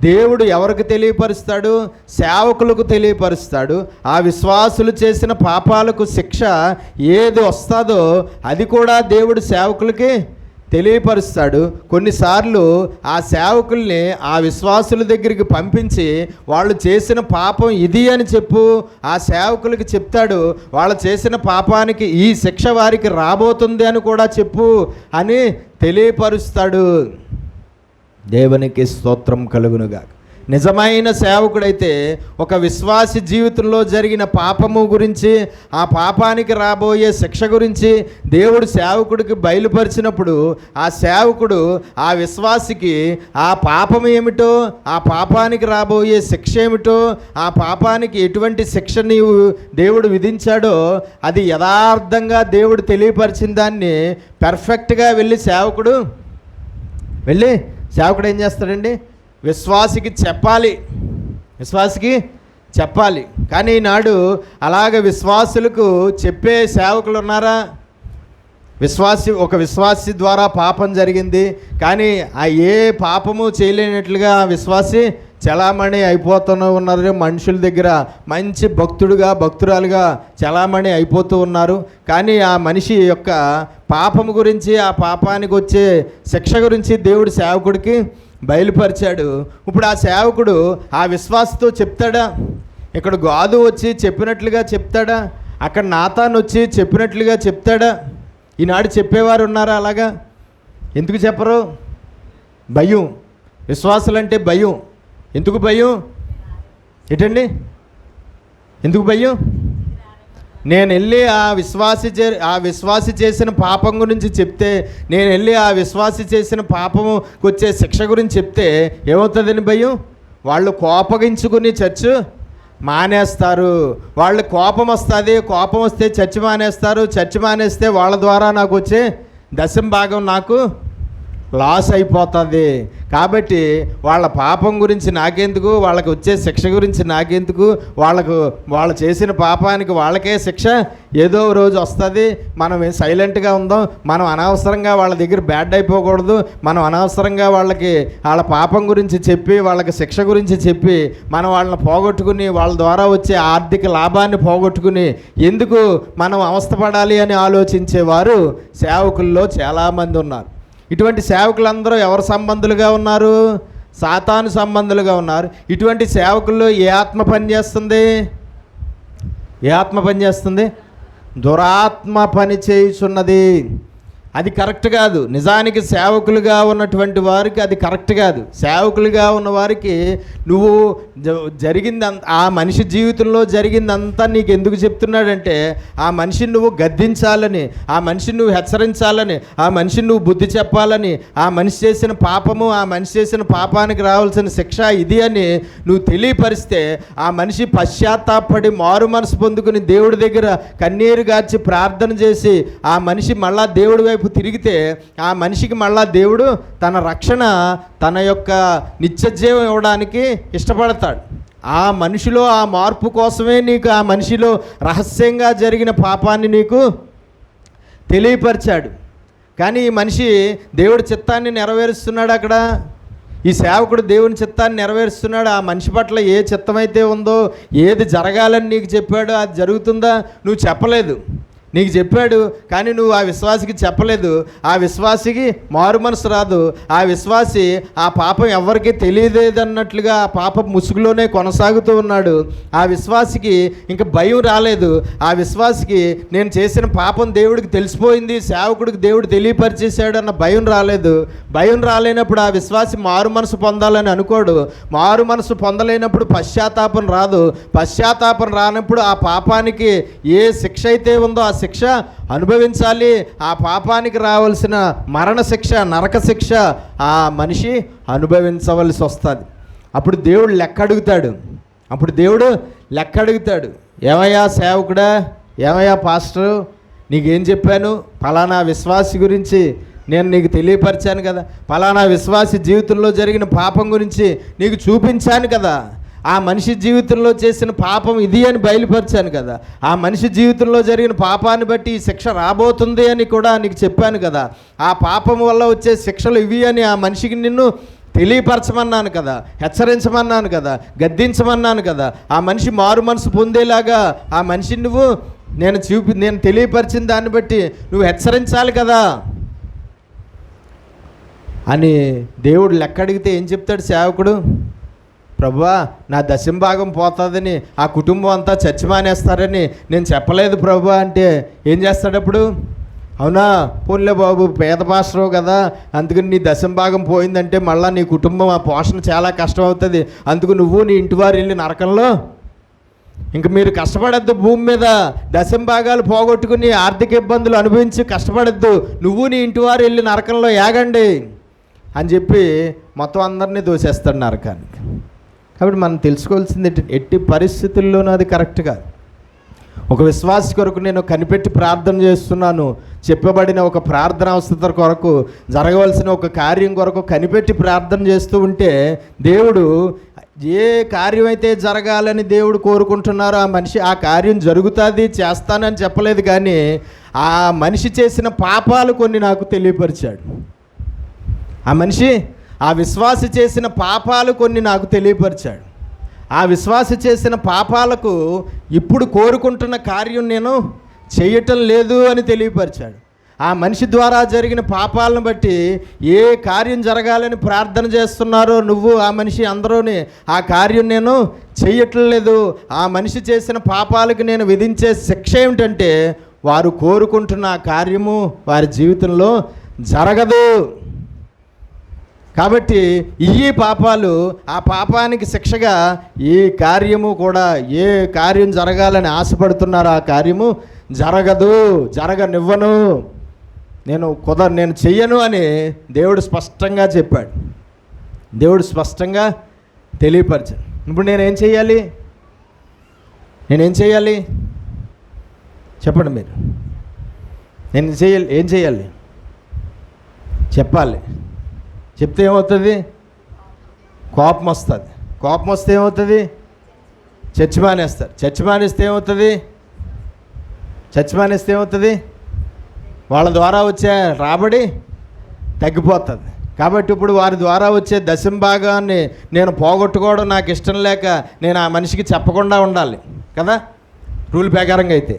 దేవుడు ఎవరికి తెలియపరుస్తాడు? సేవకులకు తెలియపరుస్తాడు. ఆ విశ్వాసులు చేసిన పాపాలకు శిక్ష ఏది వస్తుందో అది కూడా దేవుడు సేవకులకి తెలియపరుస్తాడు. కొన్నిసార్లు ఆ సేవకుల్ని ఆ విశ్వాసుల దగ్గరికి పంపించి వాళ్ళు చేసిన పాపం ఇది అని చెప్పు, ఆ సేవకులకి చెప్తాడు. వాళ్ళు చేసిన పాపానికి ఈ శిక్ష వారికి రాబోతుంది అని కూడా చెప్పు అని తెలియపరుస్తాడు. దేవునికి స్తోత్రం కలుగునుగా. నిజమైన సేవకుడైతే ఒక విశ్వాసి జీవితంలో జరిగిన పాపము గురించి, ఆ పాపానికి రాబోయే శిక్ష గురించి దేవుడు సేవకుడికి బయలుపరిచినప్పుడు ఆ సేవకుడు ఆ విశ్వాసికి ఆ పాపం ఏమిటో, ఆ పాపానికి రాబోయే శిక్ష ఏమిటో, ఆ పాపానికి ఎటువంటి శిక్ష నీవు దేవుడు విధించాడో అది యథార్థంగా దేవుడు తెలియపరిచిన దాన్ని పర్ఫెక్ట్గా వెళ్ళి సేవకుడు ఏం చేస్తాడండి? విశ్వాసికి చెప్పాలి. కానీ ఈనాడు అలాగ విశ్వాసులకు చెప్పే సేవకులు ఉన్నారా? ఒక విశ్వాసి ద్వారా పాపం జరిగింది, కానీ ఆ ఏ పాపము చేయలేనట్లుగా ఆ విశ్వాసి చలామణి అయిపోతూ ఉన్నారు. మనుషుల దగ్గర మంచి భక్తురాలుగా చలామణి అయిపోతూ ఉన్నారు. కానీ ఆ మనిషి యొక్క పాపము గురించి, ఆ పాపానికి వచ్చే శిక్ష గురించి దేవుడు సేవకుడికి బయలుపరిచాడు. ఇప్పుడు ఆ సేవకుడు ఆ విశ్వాసతో చెప్తాడా? ఇక్కడ గాదు వచ్చి చెప్పినట్లుగా చెప్తాడా? అక్కడ నాతాన్ వచ్చి చెప్పినట్లుగా చెప్తాడా? ఈనాడు చెప్పేవారు ఉన్నారా అలాగా? ఎందుకు చెప్పరు? భయం. విశ్వాసులంటే భయం. ఎందుకు భయం? ఏంటండి ఎందుకు భయం? నేను వెళ్ళి ఆ విశ్వాసి చేసిన పాపం గురించి చెప్తే, నేను వెళ్ళి ఆ విశ్వాసి చేసిన పాపము వచ్చే శిక్ష గురించి చెప్తే ఏమవుతుందని భయం? వాళ్ళు కోపగించుకుని చర్చ్ మానేస్తారు. వాళ్ళు కోపం వస్తే చర్చ్ మానేస్తారు. చర్చ్ మానేస్తే వాళ్ళ ద్వారా నాకు వచ్చే దశమ భాగం నాకు లాస్ అయిపోతుంది. కాబట్టి వాళ్ళ పాపం గురించి నాకెందుకు, వాళ్ళకి వచ్చే శిక్ష గురించి నాకెందుకు, వాళ్ళు చేసిన పాపానికి వాళ్ళకే శిక్ష ఏదో రోజు వస్తుంది. మనం సైలెంట్గా ఉందాం, మనం అనవసరంగా వాళ్ళ దగ్గర బ్యాడ్ అయిపోకూడదు, మనం అనవసరంగా వాళ్ళ పాపం గురించి చెప్పి, వాళ్ళకి శిక్ష గురించి చెప్పి మనం వాళ్ళని పోగొట్టుకుని, వాళ్ళ ద్వారా వచ్చే ఆర్థిక లాభాన్ని పోగొట్టుకుని ఎందుకు మనం అవస్థపడాలి అని ఆలోచించేవారు సేవకుల్లో చాలామంది ఉన్నారు. ఇటువంటి సేవకులందరూ ఎవరు సంబంధులుగా ఉన్నారు? సాతాను సంబంధులుగా ఉన్నారు. ఇటువంటి సేవకుల్లో ఏ ఆత్మ పనిచేస్తుంది? దురాత్మ పని చేయుచున్నది. అది కరెక్ట్ కాదు. నిజానికి సేవకులుగా ఉన్నటువంటి వారికి అది కరెక్ట్ కాదు. సేవకులుగా ఉన్న వారికి నువ్వు ఆ మనిషి జీవితంలో జరిగిందంతా నీకు ఎందుకు చెప్తున్నాడంటే, ఆ మనిషిని నువ్వు గద్దించాలని, ఆ మనిషిని నువ్వు హెచ్చరించాలని, ఆ మనిషిని నువ్వు బుద్ధి చెప్పాలని, ఆ మనిషి చేసిన పాపము, ఆ మనిషి చేసిన పాపానికి రావాల్సిన శిక్ష ఇది అని నువ్వు తెలియపరిస్తే, ఆ మనిషి పశ్చాత్తాపడి మారు మనసు పొందుకుని దేవుడి దగ్గర కన్నీరు గార్చి ప్రార్థన చేసి ఆ మనిషి మళ్ళా దేవుడి వైపు తిరిగితే, ఆ మనిషికి మళ్ళా దేవుడు తన రక్షణ, తన యొక్క నిత్యజీవం ఇవ్వడానికి ఇష్టపడతాడు. ఆ మనిషిలో ఆ మార్పు కోసమే నీకు ఆ మనిషిలో రహస్యంగా జరిగిన పాపాన్ని నీకు తెలియపరిచాడు. కానీ ఈ మనిషి దేవుడి చిత్తాన్ని నెరవేరుస్తున్నాడు. అక్కడ ఈ సేవకుడు దేవుని చిత్తాన్ని నెరవేరుస్తున్నాడు. ఆ మనిషి పట్ల ఏ చిత్తమైతే ఉందో, ఏది జరగాలని నీకు చెప్పాడో అది జరుగుతుందా? నువ్వు చెప్పలేదు. నీకు చెప్పాడు కానీ నువ్వు ఆ విశ్వాసికి చెప్పలేదు. ఆ విశ్వాసికి మారు మనసు రాదు. ఆ విశ్వాసి ఆ పాపం ఎవరికీ తెలియలేదన్నట్లుగా ఆ పాపం ముసుగులోనే కొనసాగుతూ ఉన్నాడు. ఆ విశ్వాసికి ఇంకా భయం రాలేదు. ఆ విశ్వాసికి నేను చేసిన పాపం దేవుడికి తెలిసిపోయింది, సేవకుడికి దేవుడు తెలియపరిచేశాడు అన్న భయం రాలేదు. భయం రాలేనప్పుడు ఆ విశ్వాసి మారు మనసు పొందాలని అనుకోడు. మారు మనసు పొందలేనప్పుడు పశ్చాత్తాపం రాదు. పశ్చాత్తాపం రానప్పుడు ఆ పాపానికి ఏ శిక్ష అయితే ఉందో ఆ శిక్ష అనుభవించాలి. ఆ పాపానికి రావాల్సిన మరణ శిక్ష, నరక శిక్ష ఆ మనిషి అనుభవించవలసి వస్తుంది. అప్పుడు దేవుడు లెక్క అడుగుతాడు. ఏమయ్యా సేవకుడా, ఏమయ్యా పాస్టరు, నీకేం చెప్పాను? ఫలానా విశ్వాసి గురించి నేను నీకు తెలియపరిచాను కదా, ఫలానా విశ్వాసి జీవితంలో జరిగిన పాపం గురించి నీకు చూపించాను కదా, ఆ మనిషి జీవితంలో చేసిన పాపం ఇది అని బయలుపరిచాను కదా, ఆ మనిషి జీవితంలో జరిగిన పాపాన్ని బట్టి ఈ శిక్ష రాబోతుంది అని కూడా నీకు చెప్పాను కదా, ఆ పాపం వల్ల వచ్చే శిక్షలు ఇవి అని ఆ మనిషికి నిన్ను తెలియపరచమన్నాను కదా, హెచ్చరించమన్నాను కదా, గద్దించమన్నాను కదా. ఆ మనిషి మారు మనసు పొందేలాగా ఆ మనిషిని నేను తెలియపరిచిన దాన్ని బట్టి నువ్వు హెచ్చరించాలి కదా అని దేవుడు లెక్క అడిగితే ఏం చెప్తాడు సేవకుడు? ప్రభువా, నా దశంభాగం పోతుందని, ఆ కుటుంబం అంతా చర్చ మానేస్తారని నేను చెప్పలేదు ప్రభువా అంటే ఏం చేస్తాడు? అప్పుడు అవునా, పోన్లే బాబు పేద పాస్టరు కదా, అందుకని నీ దశంభాగం పోయిందంటే మళ్ళీ నీ కుటుంబం ఆ పోషణ చాలా కష్టం అవుతుంది, అందుకు నువ్వు నీ ఇంటి వారు వెళ్ళి నరకంలో ఇంక మీరు కష్టపడద్దు, భూమి మీద దశంభాగాలు పోగొట్టుకుని ఆర్థిక ఇబ్బందులు అనుభవించి కష్టపడద్దు, నువ్వు నీ ఇంటి వారు వెళ్ళి నరకంలో యాగండి అని చెప్పి మొత్తం అందరినీ దోసేస్తాడు నరకానికి. కాబట్టి మనం తెలుసుకోవాల్సింది ఎట్టి పరిస్థితుల్లోనూ అది కరెక్ట్ కాదు. ఒక విశ్వాసి కొరకు నేను కనిపెట్టి ప్రార్థన చేస్తున్నాను, చెప్పబడిన ఒక ప్రార్థన అవసరం కొరకు, జరగవలసిన ఒక కార్యం కొరకు కనిపెట్టి ప్రార్థన చేస్తూ ఉంటే దేవుడు ఏ కార్యం అయితే జరగాలని దేవుడు కోరుకుంటున్నారో ఆ మనిషి ఆ కార్యం జరుగుతుంది, చేస్తానని చెప్పలేదు, కానీ ఆ మనిషి చేసిన పాపాలు కొన్ని నాకు తెలియపరిచాడు. ఆ మనిషి ఆ విశ్వాసి చేసిన పాపాలు కొన్ని నాకు తెలియపరిచాడు. ఆ విశ్వాసి చేసిన పాపాలకు ఇప్పుడు కోరుకుంటున్న కార్యం నేను చేయటం లేదు అని తెలియపరిచాడు. ఆ మనిషి ద్వారా జరిగిన పాపాలను బట్టి ఏ కార్యం జరగాలని ప్రార్థన చేస్తున్నారో నువ్వు ఆ మనిషి అందరూని ఆ కార్యం నేను చేయటం లేదు. ఆ మనిషి చేసిన పాపాలకు నేను విధించే శిక్ష ఏమిటంటే వారు కోరుకుంటున్న ఆ కార్యము వారి జీవితంలో జరగదు. కాబట్టి ఈ పాపాలు, ఆ పాపానికి శిక్షగా ఈ కార్యము కూడా, ఏ కార్యం జరగాలని ఆశపడుతున్నారో ఆ కార్యము జరగదు, జరగనివ్వను, నేను చెయ్యను అని దేవుడు స్పష్టంగా చెప్పాడు. దేవుడు స్పష్టంగా తెలియపరిచాడు. ఇప్పుడు నేనేం చేయాలి? చెప్పండి మీరు. ఏం చేయాలి చెప్పాలి. చెప్తే ఏమవుతుంది? కోపం వస్తుంది. కోపం వస్తే ఏమవుతుంది? చర్చి మానేస్తారు. చర్చి మానేస్తే ఏమవుతుంది? వాళ్ళ ద్వారా వచ్చే రాబడి తగ్గిపోతుంది. కాబట్టి ఇప్పుడు వారి ద్వారా వచ్చే దశంభాగాన్ని నేను పోగొట్టుకోవడం నాకు ఇష్టం లేక నేను ఆ మనిషికి చెప్పకుండా ఉండాలి కదా, రూల్ ప్రకారంగా అయితే,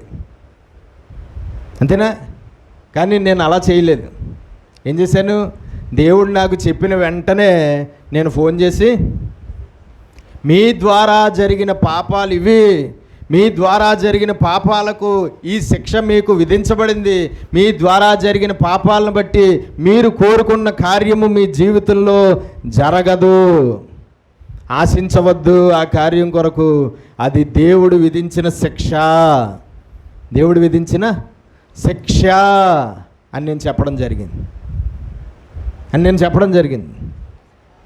అంతేనా? కానీ నేను అలా చేయలేదు. ఏం చేశాను? దేవుడు నాకు చెప్పిన వెంటనే నేను ఫోన్ చేసి, మీ ద్వారా జరిగిన పాపాలు ఇవి, మీ ద్వారా జరిగిన పాపాలకు ఈ శిక్ష మీకు విధించబడింది, మీ ద్వారా జరిగిన పాపాలను బట్టి మీరు కోరుకున్న కార్యము మీ జీవితంలో జరగదు, ఆశించవద్దు ఆ కార్యం కొరకు, అది దేవుడు విధించిన శిక్ష, దేవుడు విధించిన శిక్ష అని నేను చెప్పడం జరిగింది.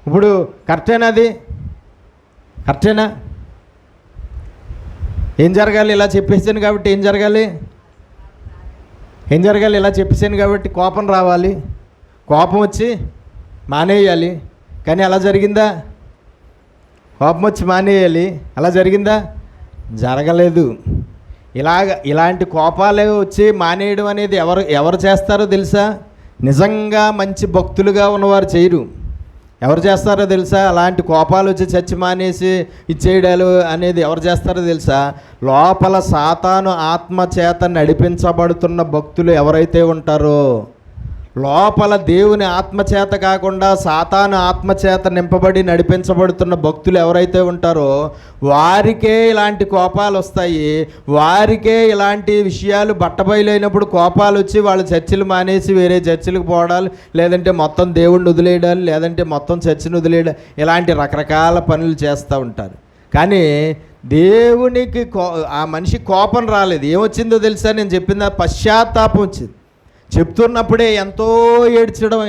ఇప్పుడు కరెక్టేనా? అది కరెక్టేనా? ఏం జరగాలి? ఇలా చెప్పేసాను కాబట్టి ఏం జరగాలి? ఇలా చెప్పేసాను కాబట్టి కోపం రావాలి, కోపం వచ్చి మానేయాలి. కానీ అలా జరిగిందా? కోపం వచ్చి మానేయాలి, అలా జరిగిందా? జరగలేదు. ఇలాంటి కోపాలే వచ్చి మానేయడం అనేది ఎవరు చేస్తారో తెలుసా? నిజంగా మంచి భక్తులుగా ఉన్నవారు చేయరు. ఎవరు చేస్తారో తెలుసా? అలాంటి కోపాలు వచ్చి చచ్చి మానేసి ఇచ్చేయడాలు అనేది ఎవరు చేస్తారో తెలుసా? లోపల సాతాను ఆత్మచేత నడిపించబడుతున్న భక్తులు ఎవరైతే ఉంటారో, లోపల దేవుని ఆత్మచేత కాకుండా సాతాను ఆత్మచేత నింపబడి నడిపించబడుతున్న భక్తులు ఎవరైతే ఉంటారో వారికే ఇలాంటి కోపాలు వస్తాయి. వారికే ఇలాంటి విషయాలు బట్టబయలైనప్పుడు కోపాలు వచ్చి వాళ్ళు చర్చిలు మానేసి వేరే చర్చిలకు పోవడాలు, లేదంటే మొత్తం దేవుడిని వదిలేయడాలు, లేదంటే మొత్తం చర్చిని వదిలేయడం, ఇలాంటి రకరకాల పనులు చేస్తూ ఉంటారు. కానీ దేవునికి ఆ మనిషి కోపం రాలేదు. ఏమొచ్చిందో తెలుసా? నేను చెప్పింది పశ్చాత్తాపం వచ్చింది. చెప్తున్నప్పుడే ఎంతో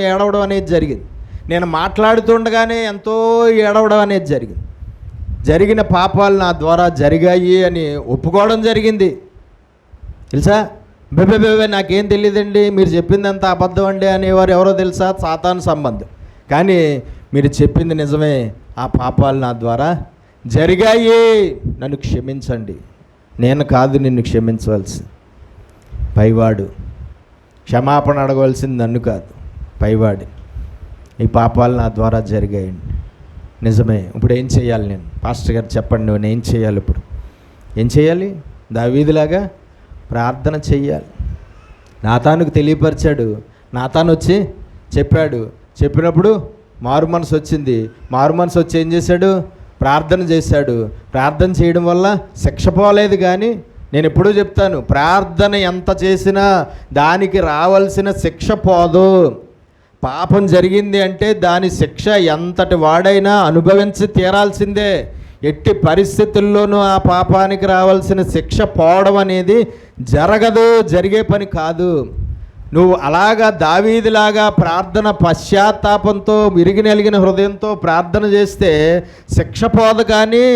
ఏడవడం అనేది జరిగింది. నేను మాట్లాడుతుండగానే ఎంతో ఏడవడం అనేది జరిగింది. జరిగిన పాపాలు నా ద్వారా జరిగాయి అని ఒప్పుకోవడం జరిగింది. తెలుసా? బెబెబెబే నాకేం తెలియదండి, మీరు చెప్పిందంతా అబద్ధం అండి అనేవారు ఎవరో తెలుసా? సాతాను సంబంధం. కానీ మీరు చెప్పింది నిజమే, ఆ పాపాలు నా ద్వారా జరిగాయి, నన్ను క్షమించండి. నేను కాదు నిన్ను క్షమించవలసి, పైవాడు. క్షమాపణ అడగవలసింది నన్ను కాదు, పైవాడి. ఈ పాపాలు నా ద్వారా జరిగాయండి. నిజమే. ఇప్పుడు ఏం చేయాలి? నేను పాస్టర్ గారు చెప్పండి, నేను ఏం చేయాలి? ఇప్పుడు ఏం చేయాలి? దావీదులాగా ప్రార్థన చెయ్యాలి. నాతానుకు తెలియపరిచాడు. నాతాను వచ్చి చెప్పాడు. చెప్పినప్పుడు మారు మనసు వచ్చింది. మారు మనసు వచ్చి ఏం చేశాడు? ప్రార్థన చేశాడు. ప్రార్థన చేయడం వల్ల శిక్ష పోలేదు, కానీ నేను ఎప్పుడూ చెప్తాను, ప్రార్థన ఎంత చేసినా దానికి రావాల్సిన శిక్ష పోదు. పాపం జరిగింది అంటే దాని శిక్ష ఎంతటి వాడైనా అనుభవించి తీరాల్సిందే. ఎట్టి పరిస్థితుల్లోనూ ఆ పాపానికి రావాల్సిన శిక్ష పోవడం అనేది జరగదు, జరిగే పని కాదు. నువ్వు అలాగా దావీదులాగా ప్రార్థన పశ్చాత్తాపంతో విరిగి నలిగిన హృదయంతో ప్రార్థన చేస్తే శిక్ష పోదు కానీ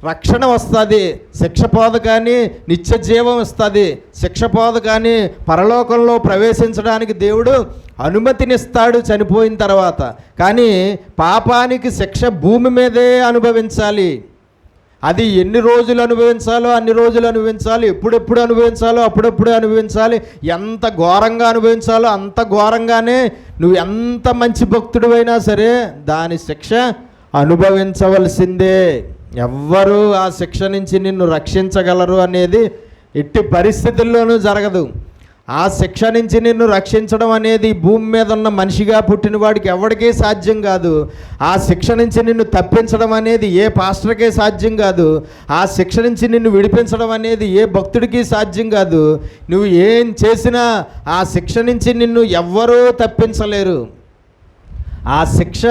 రక్షణ వస్తుంది, శిక్ష పోదు కానీ నిత్య జీవం వస్తుంది, శిక్ష పోదు కానీ పరలోకంలో ప్రవేశించడానికి దేవుడు అనుమతినిస్తాడు చనిపోయిన తర్వాత. కానీ పాపానికి శిక్ష భూమి మీదే అనుభవించాలి. అది ఎన్ని రోజులు అనుభవించాలో అన్ని రోజులు అనుభవించాలి, ఎప్పుడెప్పుడు అనుభవించాలో అప్పుడప్పుడు అనుభవించాలి, ఎంత ఘోరంగా అనుభవించాలో అంత ఘోరంగానే. నువ్వు ఎంత మంచి భక్తుడివైనా సరే దాని శిక్ష అనుభవించవలసిందే. ఎవ్వరూ ఆ శిక్ష నుంచి నిన్ను రక్షించగలరు అనేది ఎట్టి పరిస్థితుల్లోనూ జరగదు. ఆ శిక్ష నుంచి నిన్ను రక్షించడం అనేది భూమి మీద ఉన్న మనిషిగా పుట్టిన వాడికి ఎవరికీ సాధ్యం కాదు. ఆ శిక్ష నుంచి నిన్ను తప్పించడం అనేది ఏ పాస్టర్కే సాధ్యం కాదు. ఆ శిక్ష నుంచి నిన్ను విడిపించడం అనేది ఏ భక్తుడికి సాధ్యం కాదు. నువ్వు ఏం చేసినా ఆ శిక్ష నుంచి నిన్ను ఎవ్వరూ తప్పించలేరు. ఆ శిక్ష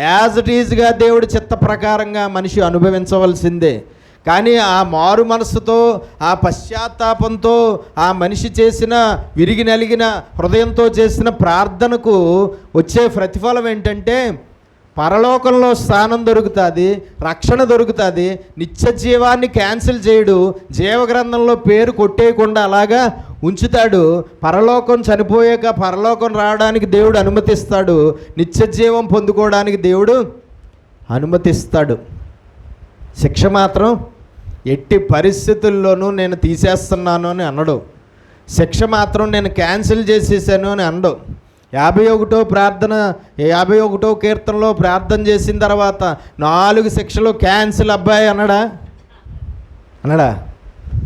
యాజ్ ఇట్ ఈజ్గా దేవుడి చిత్త ప్రకారంగా మనిషి అనుభవించవలసిందే. కానీ ఆ మారు మనస్సుతో ఆ పశ్చాత్తాపంతో ఆ మనిషి చేసిన విరిగి నలిగిన హృదయంతో చేసిన ప్రార్థనకు వచ్చే ప్రతిఫలం ఏంటంటే పరలోకంలో స్థానం దొరుకుతుంది, రక్షణ దొరుకుతుంది, నిత్య జీవాన్ని క్యాన్సిల్ చేయడు, జీవగ్రంథంలో పేరు కొట్టేయకుండా అలాగా ఉంచుతాడు. పరలోకం చనిపోయాక పరలోకం రావడానికి దేవుడు అనుమతిస్తాడు, నిత్య జీవం పొందుకోవడానికి దేవుడు అనుమతిస్తాడు. శిక్ష మాత్రం ఎట్టి పరిస్థితుల్లోనూ నేను తీసేస్తున్నాను అని అనడు. శిక్ష మాత్రం నేను క్యాన్సిల్ చేసేసాను అని అనడు. 51వ ప్రార్థన 51వ కీర్తనలో ప్రార్థన చేసిన తర్వాత 4 శిక్షలు క్యాన్సిల్ అబ్బాయి అనడా?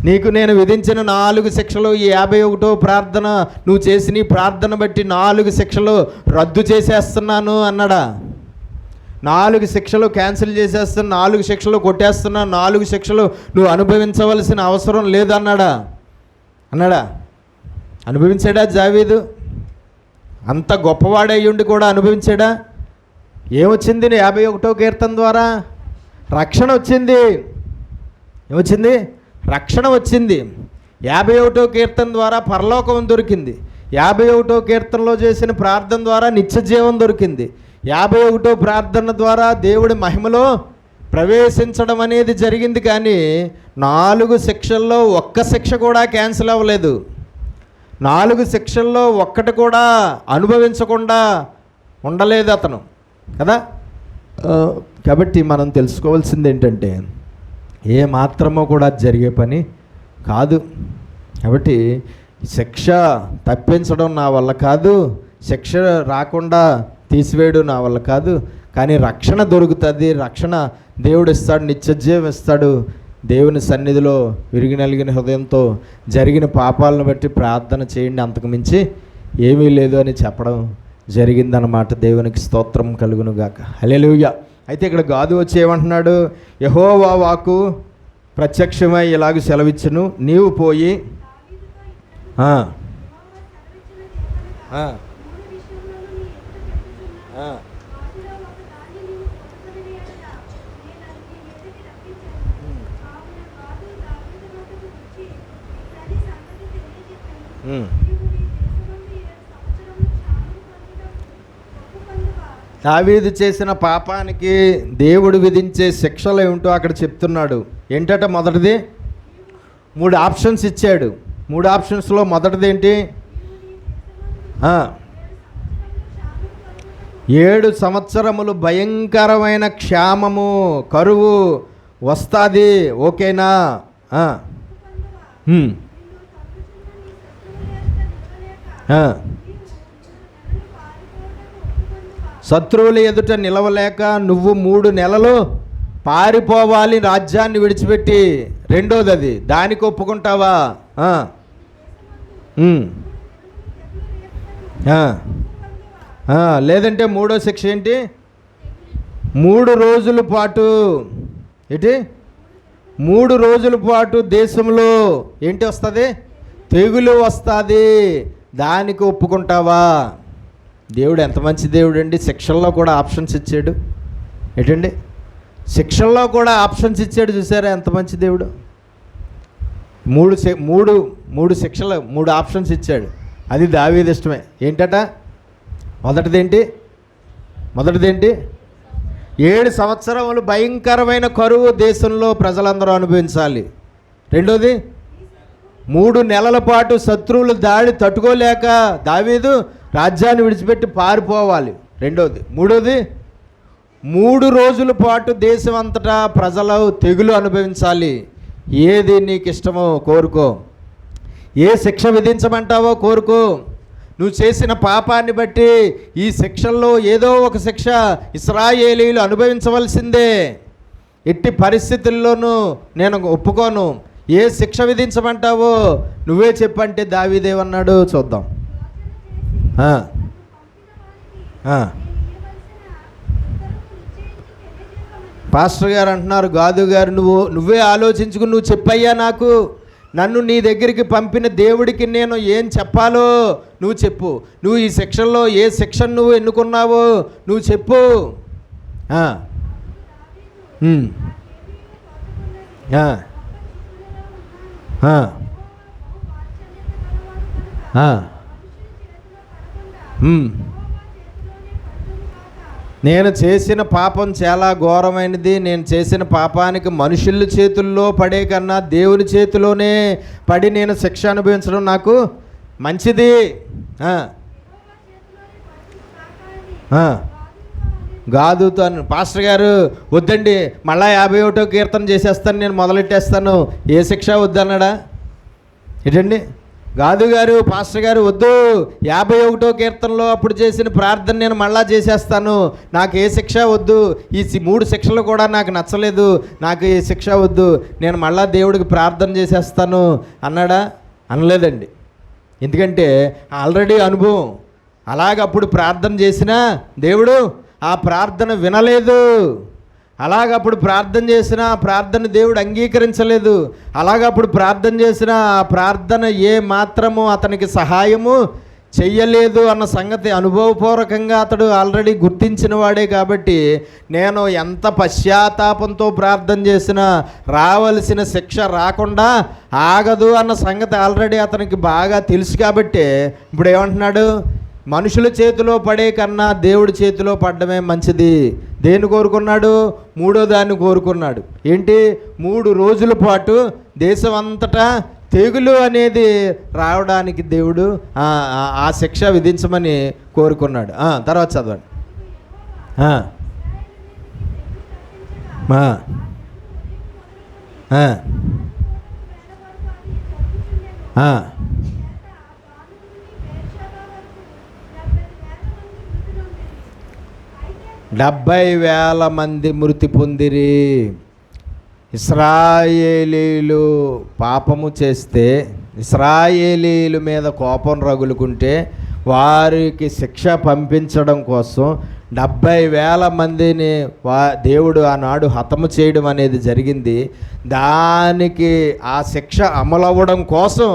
నీకు నేను విధించిన 4 శిక్షలు ఈ 51వ ప్రార్థన నువ్వు చేసిన ఈ ప్రార్థన బట్టి 4 శిక్షలు రద్దు చేసేస్తున్నాను అన్నాడా? 4 శిక్షలు క్యాన్సిల్ చేసేస్తున్నా, 4 శిక్షలు కొట్టేస్తున్నా, 4 శిక్షలు నువ్వు అనుభవించవలసిన అవసరం లేదన్నాడా? అనుభవించాడా దావీదు? అంత గొప్పవాడయ్యుండి కూడా అనుభవించాడా? ఏమొచ్చింది 51వ కీర్తన ద్వారా? రక్షణ వచ్చింది. ఏమొచ్చింది? రక్షణ వచ్చింది. 51వ కీర్తన ద్వారా పరలోకం దొరికింది. 51వ కీర్తనలో చేసిన ప్రార్థన ద్వారా నిత్య జీవం దొరికింది. 51వ ప్రార్థన ద్వారా దేవుడి మహిమలో ప్రవేశించడం అనేది జరిగింది. కానీ 4 శిక్షల్లో ఒక్క శిక్ష కూడా క్యాన్సిల్ అవ్వలేదు. 4 శిక్షల్లో ఒక్కటి కూడా అనుభవించకుండా ఉండలేదు అతను కదా. కాబట్టి మనం తెలుసుకోవాల్సింది ఏంటంటే ఏ మాత్రమో కూడా జరిగే పని కాదు. కాబట్టి శిక్ష తప్పించడం నా వల్ల కాదు, శిక్ష రాకుండా తీసివేయడం నా వల్ల కాదు. కానీ రక్షణ దొరుకుతుంది, రక్షణ దేవుడు ఇస్తాడు, నిత్యజీవం ఇస్తాడు. దేవుని సన్నిధిలో విరిగి నలిగిన హృదయంతో జరిగిన పాపాలను బట్టి ప్రార్థన చేయండి, అంతకుమించి ఏమీ లేదు అని చెప్పడం జరిగిందన్నమాట. దేవునికి స్తోత్రం కలుగును గాక. హల్లెలూయా. అయితే ఇక్కడ గాదు వచ్చి ఏమంటున్నాడు? యెహోవా వాక్కు ప్రత్యక్షమై ఇలాగ సెలవిచ్చును, నీవు పోయి దావీదు చేసిన పాపానికి దేవుడు విధించే శిక్షలు ఏమిటో అక్కడ చెప్తున్నాడు. ఏంటంటే మొదటిది 3 ఆప్షన్స్ ఇచ్చాడు. 3 ఆప్షన్స్లో మొదటిది ఏంటి? 7 సంవత్సరములు భయంకరమైన క్షామము, కరువు వస్తుంది. ఓకేనా? శత్రువుల ఎదుట నిలవలేక నువ్వు 3 నెలలు పారిపోవాలి రాజ్యాన్ని విడిచిపెట్టి. రెండోది అది, దానికి ఒప్పుకుంటావా? లేదంటే మూడో శిక్ష ఏంటి? 3 రోజుల పాటు ఏంటి? 3 రోజుల పాటు దేశంలో ఏంటి వస్తుంది? తెగులు వస్తుంది. దానికి ఒప్పుకుంటావా? దేవుడు ఎంత మంచి దేవుడు అండి. శిక్షల్లో కూడా ఆప్షన్స్ ఇచ్చాడు. ఏంటండి, శిక్షల్లో కూడా ఆప్షన్స్ ఇచ్చాడు. చూసారా ఎంత మంచి దేవుడు. 3 శిక్షలు 3 ఆప్షన్స్ ఇచ్చాడు. అది దావీదు ఇష్టమే. ఏంటట? మొదటిదేంటి? 7 సంవత్సరములు భయంకరమైన కరువు దేశంలో ప్రజలందరూ అనుభవించాలి. రెండోది, 3 నెలల పాటు శత్రువుల దాడి తట్టుకోలేక దావీదు రాజ్యాన్ని విడిచిపెట్టి పారిపోవాలి. రెండోది. మూడోది, 3 రోజుల పాటు దేశం అంతటా ప్రజలు తెగులు అనుభవించాలి. ఏది నీకు ఇష్టమో కోరుకో. ఏ శిక్ష విధించమంటావో కోరుకో. నువ్వు చేసిన పాపాన్ని బట్టి ఈ శిక్షల్లో ఏదో ఒక శిక్ష ఇశ్రాయేలీయులు అనుభవించవలసిందే. ఎట్టి పరిస్థితుల్లోనూ నేను ఒప్పుకోను. ఏ శిక్ష విధించమంటావో నువ్వే చెప్పంటే దావీదేమన్నాడు చూద్దాం. పాస్టర్ గారు అంటున్నారు, గాదు గారు నువ్వే ఆలోచించుకుని నువ్వు చెప్పయ్యా. నన్ను నీ దగ్గరికి పంపిన దేవుడికి నేను ఏం చెప్పాలో నువ్వు చెప్పు. నువ్వు ఈ సెక్షన్లో ఏ సెక్షన్ నువ్వు ఎన్నుకున్నావో నువ్వు చెప్పు. నేను చేసిన పాపం చాలా ఘోరమైనది. నేను చేసిన పాపానికి మనుషుల చేతుల్లో పడే కన్నా దేవుని చేతిలోనే పడి నేను శిక్ష అనుభవించడం నాకు మంచిది. గాదుతో పాస్టర్ గారు వద్దండి, మళ్ళా 51వ కీర్తన చేసేస్తాను, నేను మొదలెట్టేస్తాను, ఏ శిక్ష వద్దన్నాడా? ఏంటండి, గాదు గారు పాస్టర్ గారు వద్దు, 51వ కీర్తనలో అప్పుడు చేసిన ప్రార్థన నేను మళ్ళా చేసేస్తాను, నాకు ఏ శిక్ష వద్దు, ఈ 3 శిక్షలు కూడా నాకు నచ్చలేదు, నాకు ఏ శిక్ష వద్దు, నేను మళ్ళా దేవుడికి ప్రార్థన చేసేస్తాను అన్నాడా? అనలేదండి. ఎందుకంటే ఆల్రెడీ అనుభవం. అలాగప్పుడు ప్రార్థన చేసినా దేవుడు ఆ ప్రార్థన వినలేదు. అలాగప్పుడు ప్రార్థన చేసినా ఆ ప్రార్థన దేవుడు అంగీకరించలేదు. అలాగప్పుడు ప్రార్థన చేసినా ఆ ప్రార్థన ఏ మాత్రము అతనికి సహాయము చెయ్యలేదు అన్న సంగతి అనుభవపూర్వకంగా అతడు ఆల్రెడీ గుర్తించిన వాడే. కాబట్టి నేను ఎంత పశ్చాత్తాపంతో ప్రార్థన చేసినా రావలసిన శిక్ష రాకుండా ఆగదు అన్న సంగతి ఆల్రెడీ అతనికి బాగా తెలుసు. కాబట్టి ఇప్పుడు ఏమంటున్నాడు? మనుషుల చేతిలో పడే కన్నా దేవుడి చేతిలో పడ్డమే మంచిది. దేన్ని కోరుకున్నాడు? 3వ దాన్ని కోరుకున్నాడు. ఏంటి? 3 రోజుల పాటు దేశం అంతటా తెగులు అనేది రావడానికి దేవుడు ఆ శిక్ష విధించమని కోరుకున్నాడు. తర్వాత చదవండి. ఆ 70,000 మంది మృతి పొందిరి. ఇశ్రాయేలీలు పాపము చేస్తే, ఇశ్రాయేలీల మీద కోపం రగులుకుంటే వారికి శిక్ష పంపించడం కోసం 70,000 మందిని దేవుడు ఆనాడు హతము చేయడం అనేది జరిగింది. దానికి ఆ శిక్ష అమలవ్వడం కోసం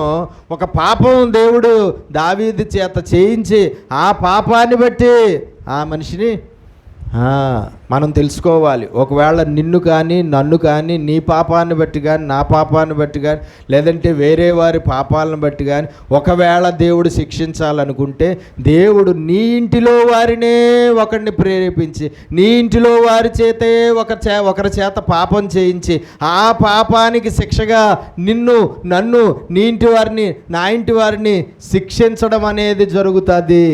ఒక పాపం దేవుడు దావీదు చేత చేయించి ఆ పాపాన్ని బట్టి ఆ మనిషిని మనం తెలుసుకోవాలి. ఒకవేళ నిన్ను కానీ నన్ను కానీ నీ పాపాన్ని బట్టి కానీ నా పాపాన్ని బట్టి కానీ లేదంటే వేరే వారి పాపాలను బట్టి కానీ ఒకవేళ దేవుడు శిక్షించాలనుకుంటే దేవుడు నీ ఇంటిలో వారినే ఒకరిని ప్రేరేపించి నీ ఇంటిలో వారి చేతే ఒకరి చేత పాపం చేయించి ఆ పాపానికి శిక్షగా నిన్ను నన్ను నీ ఇంటి వారిని నా ఇంటి వారిని శిక్షించడం అనేది జరుగుతుంది.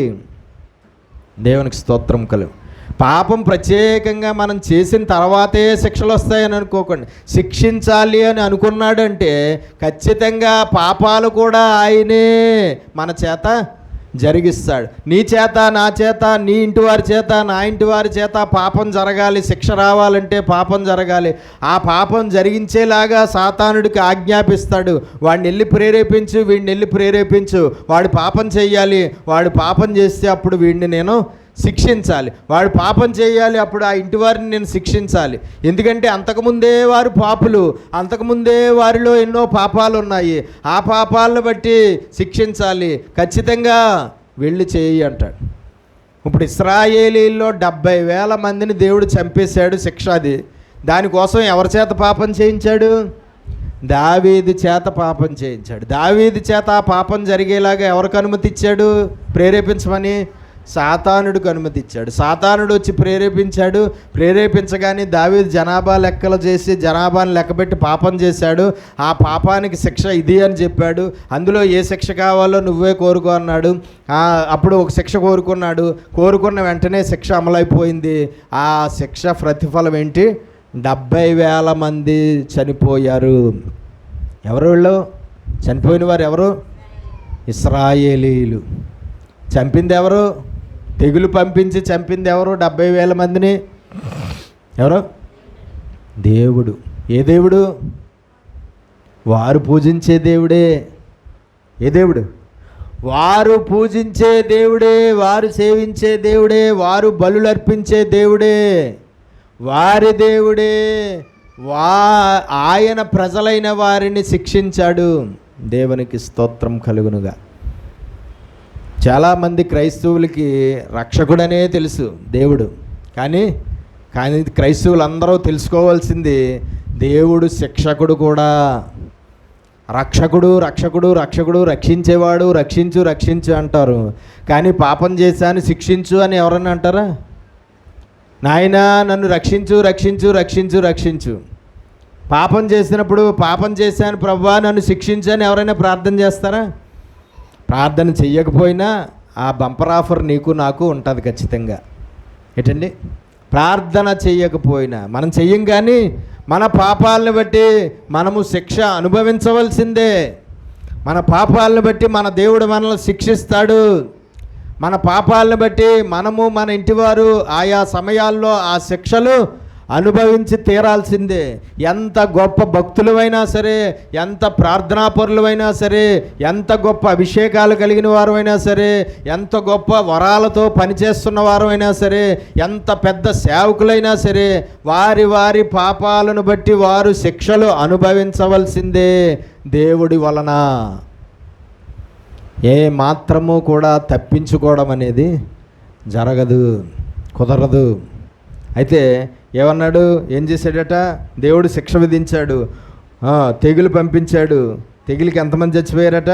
దేవునికి స్తోత్రం కలుగు. పాపం ప్రత్యేకంగా మనం చేసిన తర్వాతే శిక్షలు వస్తాయని అనుకోకండి. శిక్షించాలి అని అనుకున్నాడంటే ఖచ్చితంగా పాపాలు కూడా ఆయనే మన చేత జరిగిస్తాడు. నీ చేత నా చేత నీ ఇంటి వారి చేత నా ఇంటి వారి చేత పాపం జరగాలి. శిక్ష రావాలంటే పాపం జరగాలి. ఆ పాపం జరిగించేలాగా సాతానుడికి ఆజ్ఞాపిస్తాడు. వాడిని వెళ్ళి ప్రేరేపించు, వీడిని వెళ్ళి ప్రేరేపించు, వాడు పాపం చెయ్యాలి, వాడు పాపం చేస్తే అప్పుడు వీడిని నేను శిక్షించాలి. వాడు పాపం చేయాలి, అప్పుడు ఆ ఇంటి వారిని నేను శిక్షించాలి. ఎందుకంటే అంతకుముందే వారు పాపులు, అంతకుముందే వారిలో ఎన్నో పాపాలు ఉన్నాయి. ఆ పాపాలను బట్టి శిక్షించాలి, ఖచ్చితంగా వెళ్ళి చేయి అంటాడు. ఇప్పుడు ఇశ్రాయేలీల్లో 70,000 మందిని దేవుడు చంపేశాడు, శిక్ష అది. దానికోసం ఎవరి చేత పాపం చేయించాడు? దావీదు చేత పాపం చేయించాడు. దావీదు చేత ఆ పాపం జరిగేలాగా ఎవరికి అనుమతి ఇచ్చాడు ప్రేరేపించమని? సాతానుడికి అనుమతి ఇచ్చాడు. సాతానుడు వచ్చి ప్రేరేపించాడు. ప్రేరేపించగానే దావీదు జనాభా లెక్కలు చేసి జనాభాను లెక్కబెట్టి పాపం చేశాడు. ఆ పాపానికి శిక్ష ఇది అని చెప్పాడు. అందులో ఏ శిక్ష కావాలో నువ్వే కోరుకో అన్నాడు. అప్పుడు ఒక శిక్ష కోరుకున్నాడు. కోరుకున్న వెంటనే శిక్ష అమలైపోయింది. ఆ శిక్ష ప్రతిఫలం ఏంటి? 70,000 మంది చనిపోయారు. ఎవరు వీళ్ళు? చనిపోయిన వారు ఎవరు? ఇశ్రాయేలీలు. చంపింది ఎవరు? తెగులు పంపించి చంపింది ఎవరు? 70,000 మందిని. ఎవరు? దేవుడు. ఏ దేవుడు? వారు పూజించే దేవుడే. ఏ దేవుడు? వారు పూజించే దేవుడే, వారు సేవించే దేవుడే, వారు బలులు అర్పించే దేవుడే, వారి దేవుడే. ఆయన ప్రజలైన వారిని శిక్షించాడు. దేవునికి స్తోత్రం కలుగునుగా. చాలామంది క్రైస్తవులకి రక్షకుడనే తెలుసు దేవుడు, కానీ క్రైస్తవులందరూ తెలుసుకోవాల్సింది దేవుడు శిక్షకుడు కూడా. రక్షకుడు రక్షకుడు రక్షకుడు, రక్షించేవాడు, రక్షించు రక్షించు అంటారు. కానీ పాపం చేశాను శిక్షించు అని ఎవరన్నా అంటారా? నాయనా నన్ను రక్షించు రక్షించు రక్షించు రక్షించు. పాపం చేసినప్పుడు పాపం చేశాను ప్రభువా నన్ను శిక్షించు అని ఎవరైనా ప్రార్థన చేస్తారా? ప్రార్థన చెయ్యకపోయినా ఆ బంపర్ ఆఫర్ నీకు నాకు ఉంటుంది ఖచ్చితంగా. ఏంటండి? ప్రార్థన చెయ్యకపోయినా మనం చెయ్యం, కానీ మన పాపాలను బట్టి మనము శిక్ష అనుభవించవలసిందే. మన పాపాలను బట్టి మన దేవుడు మనల్ని శిక్షిస్తాడు. మన పాపాలను బట్టి మనము మన ఇంటివారు ఆయా సమయాల్లో ఆ శిక్షలు అనుభవించి తీరాల్సిందే. ఎంత గొప్ప భక్తులమైనా సరే, ఎంత ప్రార్థనాపరులమైనా సరే, ఎంత గొప్ప అభిషేకాలు కలిగిన వారైనా సరే, ఎంత గొప్ప వరాలతో పనిచేస్తున్న వారైనా సరే, ఎంత పెద్ద సేవకులైనా సరే, వారి వారి పాపాలను బట్టి వారు శిక్షలు అనుభవించవలసిందే దేవుడి వలన. ఏ మాత్రము కూడా తప్పించుకోవడం అనేది జరగదు, కుదరదు. అయితే ఏమన్నాడు? ఏం చేశాడట? దేవుడు శిక్ష విధించాడు, తెగులు పంపించాడు. తెగులుకి ఎంతమంది చచ్చిపోయారట?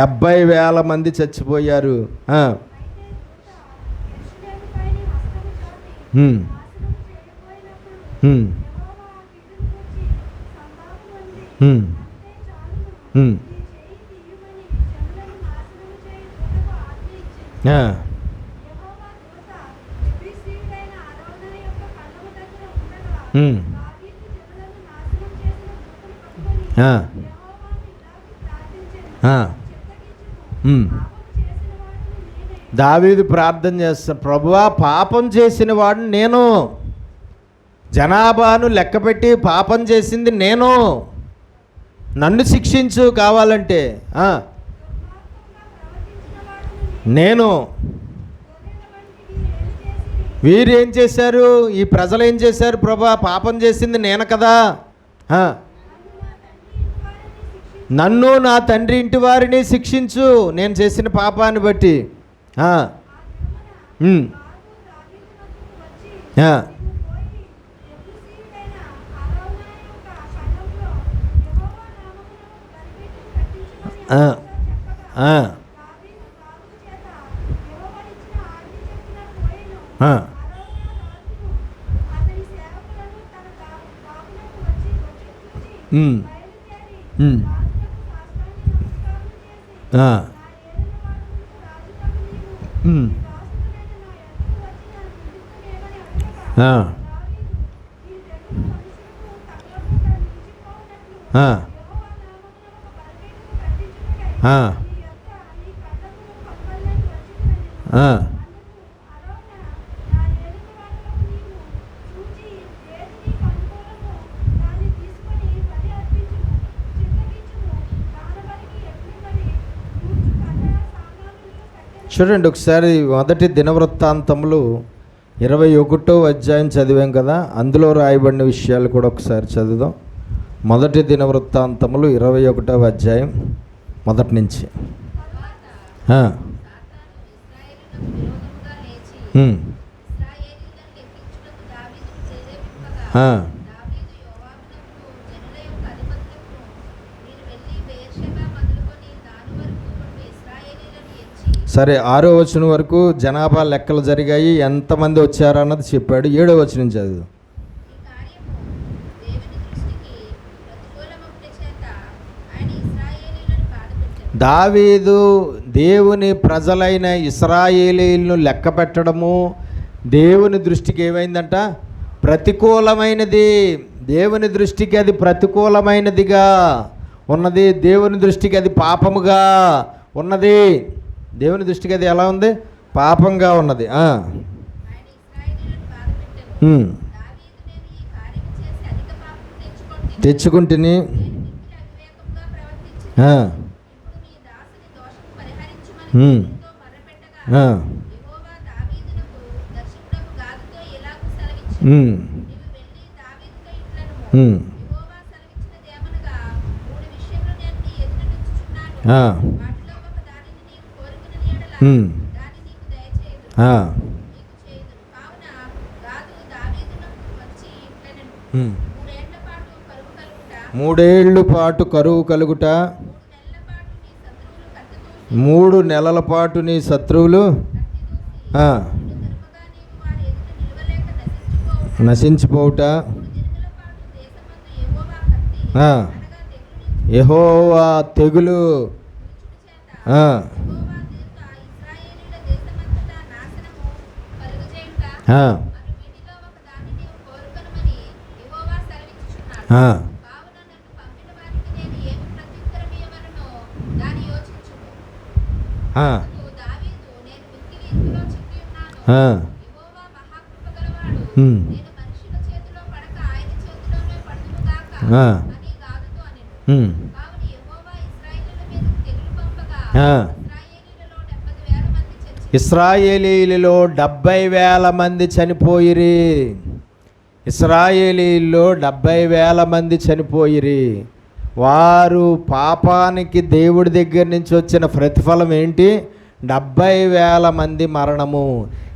70,000 మంది చచ్చిపోయారు. దావీదు ప్రార్థన చేస్తాడు, ప్రభువా పాపం చేసిన వాడిని నేను, జనాభాను లెక్కపెట్టి పాపం చేసింది నేను, నన్ను శిక్షించు కావాలంటే. నేను వీరు ఏం చేశారు? ఈ ప్రజలు ఏం చేశారు? ప్రభువా పాపం చేసింది నేను కదా, నన్ను నా తండ్రి ఇంటి వారిని శిక్షించు నేను చేసిన పాపాన్ని బట్టి. చూడండి ఒకసారి మొదటి దినవృత్తాంతములు 21వ అధ్యాయం చదివాం కదా, అందులో రాయబడిన విషయాలు కూడా ఒకసారి చదువుదాం. మొదటి దినవృత్తాంతములు 21వ అధ్యాయం మొదటి నుంచి. సరే, 6వ వచనం వరకు జనాభా లెక్కలు జరిగాయి, ఎంతమంది వచ్చారన్నది చెప్పాడు. 7వ వచనం చదువు. దావీదు దేవుని ప్రజలైన ఇశ్రాయేలీయులను లెక్క పెట్టడము దేవుని దృష్టికి ఏమైందంట? ప్రతికూలమైనది. దేవుని దృష్టికి అది ప్రతికూలమైనదిగా ఉన్నది. దేవుని దృష్టికి అది పాపముగా ఉన్నది. దేవుని దృష్టికి అది ఎలా ఉంది? పాపంగా ఉన్నది. తెచ్చుకుంటుని మూడేళ్ల పాటు కరువు కలుగుట, 3 నెలల పాటు నీ శత్రువులు నశించిపోవుట, యెహోవా తెగులు ఇశ్రాయేలీయులలో 70,000 మంది చనిపోయిరి. ఇశ్రాయేలీయుల్లో 70,000 మంది చనిపోయిరి. వారు పాపానికి దేవుడి దగ్గర నుంచి వచ్చిన ప్రతిఫలం ఏంటి? 70,000 మంది మరణము.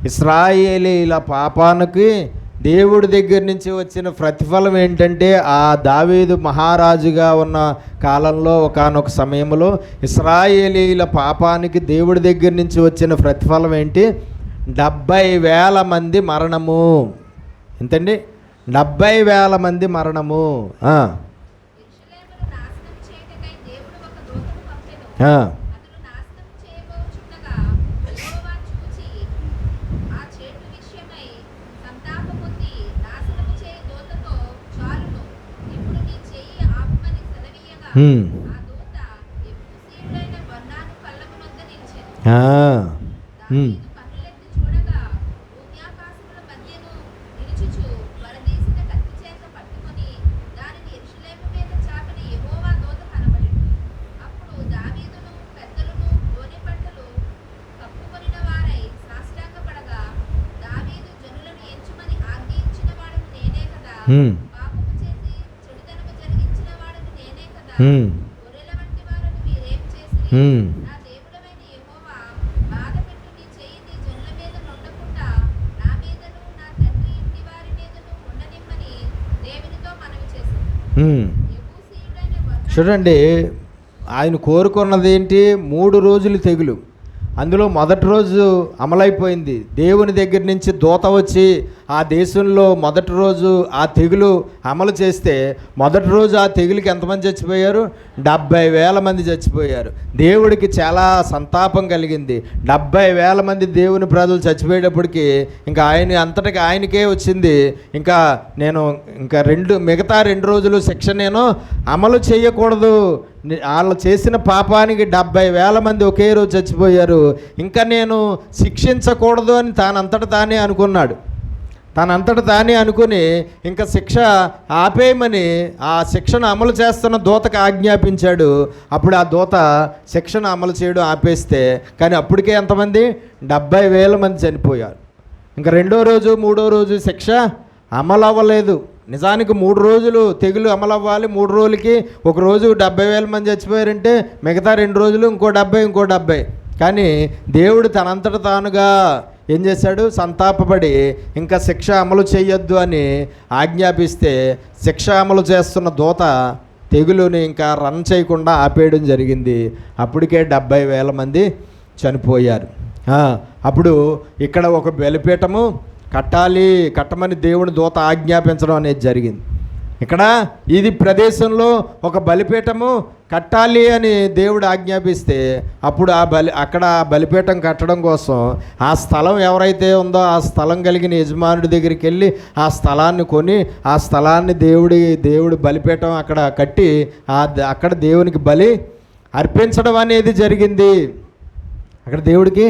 ఇశ్రాయేలీల పాపానికి దేవుడి దగ్గర నుంచి వచ్చిన ప్రతిఫలం ఏంటంటే, ఆ దావీదు మహారాజుగా ఉన్న కాలంలో ఒకానొక సమయంలో ఇశ్రాయేలీల పాపానికి దేవుడి దగ్గర నుంచి వచ్చిన ప్రతిఫలం ఏంటి? 70,000 మంది మరణము. ఎంతండి? 70,000 మంది మరణము. చూడండి, ఆయన కోరుకున్నది ఏంటి? 3 రోజులు తెగులు. అందులో మొదటి రోజు అమలైపోయింది. దేవుని దగ్గర నుంచి దూత వచ్చి ఆ దేశంలో మొదటి రోజు ఆ తెగులు అమలు చేస్తే, మొదటి రోజు ఆ తెగులుకి ఎంతమంది చచ్చిపోయారు? 70,000 మంది చచ్చిపోయారు. దేవుడికి చాలా సంతాపం కలిగింది. 70,000 మంది దేవుని ప్రజలు చచ్చిపోయేటప్పటికి ఇంకా అంతటికి ఆయనకే వచ్చింది. నేను మిగతా 2 రోజులు శిక్ష నేను అమలు చేయకూడదు. వాళ్ళు చేసిన పాపానికి 70,000 మంది ఒకే రోజు చచ్చిపోయారు. ఇంకా నేను శిక్షించకూడదు అని తానంతట తానే అనుకున్నాడు. తనంతట తానే అనుకుని ఇంకా శిక్ష ఆపేయమని ఆ శిక్షను అమలు చేస్తున్న దూతకు ఆజ్ఞాపించాడు. అప్పుడు ఆ దూత శిక్షను అమలు చేయడం ఆపేస్తే, కానీ అప్పటికే ఎంతమంది 70,000 మంది చనిపోయారు. ఇంకా రెండో రోజు మూడో రోజు శిక్ష అమలు అవ్వలేదు. నిజానికి 3 రోజులు తెగులు అమలు అవ్వాలి. 3 రోజులకి ఒక రోజు 70,000 మంది చచ్చిపోయారంటే మిగతా 2 రోజులు ఇంకో 70. కానీ దేవుడు తనంతట తానుగా ఏం చేశాడు? సంతాపపడి ఇంకా శిక్ష అమలు చేయొద్దు అని ఆజ్ఞాపిస్తే శిక్ష అమలు చేస్తున్న దూత తెగులుని ఇంకా రన్ చేయకుండా ఆపేయడం జరిగింది. అప్పటికే 70,000 మంది చనిపోయారు. అప్పుడు ఇక్కడ ఒక బలిపీఠము కట్టమని దేవుని దూత ఆజ్ఞాపించడం అనేది జరిగింది. ఇక్కడ ఇది ప్రదేశంలో ఒక బలిపీఠము కట్టాలి అని దేవుడు ఆజ్ఞాపిస్తే అప్పుడు అక్కడ బలిపీఠం కట్టడం కోసం ఆ స్థలం ఎవరైతే ఉందో ఆ స్థలం కలిగిన యజమానుడి దగ్గరికి వెళ్ళి ఆ స్థలాన్ని కొని ఆ స్థలాన్ని దేవుడు బలిపీఠం అక్కడ కట్టి అక్కడ దేవునికి బలి అర్పించడం అనేది జరిగింది. అక్కడ దేవుడికి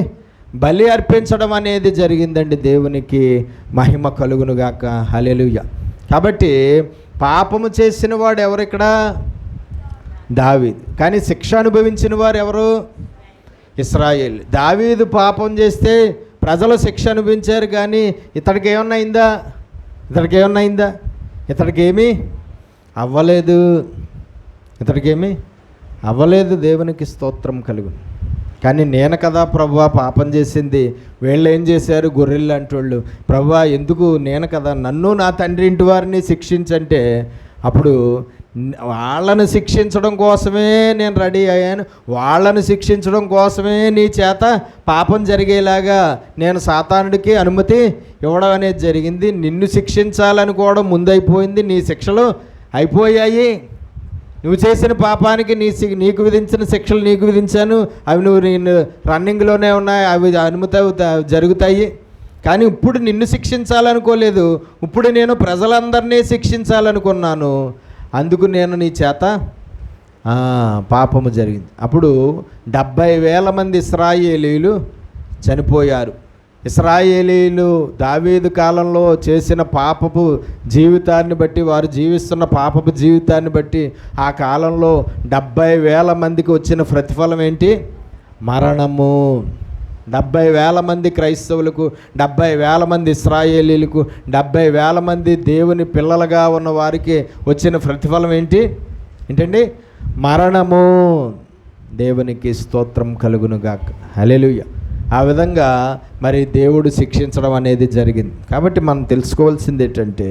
బలి అర్పించడం అనేది జరిగిందండి. దేవునికి మహిమ కలుగునుగాక. హల్లెలూయా. కాబట్టి పాపము చేసిన వాడు ఎవరు? ఇక్కడ దావీదు. కానీ శిక్ష అనుభవించిన వారు ఎవరు? ఇశ్రాయేల్. దావీదు పాపం చేస్తే ప్రజలు శిక్ష అనుభవించారు, కానీ ఇతడికి ఏమన్నా అయిందా? ఇతడికేమీ అవ్వలేదు. దేవునికి స్తోత్రం కలుగు. కానీ నేను కదా ప్రభువా పాపం చేసింది, వీళ్ళు ఏం చేశారు గొర్రెలు అంటోళ్ళు, ప్రభువా ఎందుకు నేను కదా, నన్ను నా తండ్రి ఇంటి వారిని శిక్షించంటే అప్పుడు వాళ్ళను శిక్షించడం కోసమే నేను రెడీ అయ్యాను, వాళ్ళను శిక్షించడం కోసమే నీ చేత పాపం జరిగేలాగా నేను సాతానుడికి అనుమతి ఇవ్వడం అనేది జరిగింది. నిన్ను శిక్షించాలనుకోవడం ముందైపోయింది, నీ శిక్షలు అయిపోయాయి. నువ్వు చేసిన పాపానికి నీకు విధించిన శిక్షలు నీకు విధించాను, అవి నేను రన్నింగ్లోనే ఉన్నాయి, అవి అనుమతి జరుగుతాయి. కానీ ఇప్పుడు నిన్ను శిక్షించాలనుకోలేదు, ఇప్పుడు నేను ప్రజలందరినీ శిక్షించాలనుకున్నాను, అందుకు నేను నీ చేత పాపము జరిగింది. అప్పుడు 70,000 మంది ఇశ్రాయేలీయులు చనిపోయారు. ఇశ్రాయేలీయులు దావీదు కాలంలో చేసిన పాపపు జీవితాన్ని బట్టి, వారు జీవిస్తున్న పాపపు జీవితాన్ని బట్టి ఆ కాలంలో 70,000 మందికి వచ్చిన ప్రతిఫలం ఏంటి? మరణము. 70,000 మంది క్రైస్తవులకు, 70,000 మంది ఇశ్రాయేలీలకు, 70,000 మంది దేవుని పిల్లలుగా ఉన్న వారికి వచ్చిన ప్రతిఫలం ఏంటండి? మరణము. దేవునికి స్తోత్రం కలుగునుగాక. హల్లెలూయా. ఆ విధంగా మరి దేవుడు శిక్షించడం అనేది జరిగింది. కాబట్టి మనం తెలుసుకోవాల్సింది ఏంటంటే,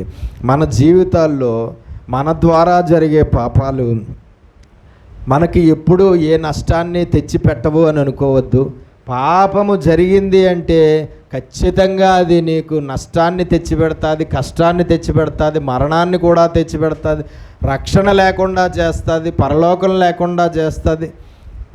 మన జీవితాల్లో మన ద్వారా జరిగే పాపాలు మనకి ఎప్పుడూ ఏ నష్టాన్ని తెచ్చిపెట్టవు అని అనుకోవద్దు. పాపము జరిగింది అంటే ఖచ్చితంగా అది నీకు నష్టాన్ని తెచ్చిపెడుతుంది, కష్టాన్ని తెచ్చిపెడుతుంది, మరణాన్ని కూడా తెచ్చిపెడుతుంది, రక్షణ లేకుండా చేస్తుంది, పరలోకం లేకుండా చేస్తుంది,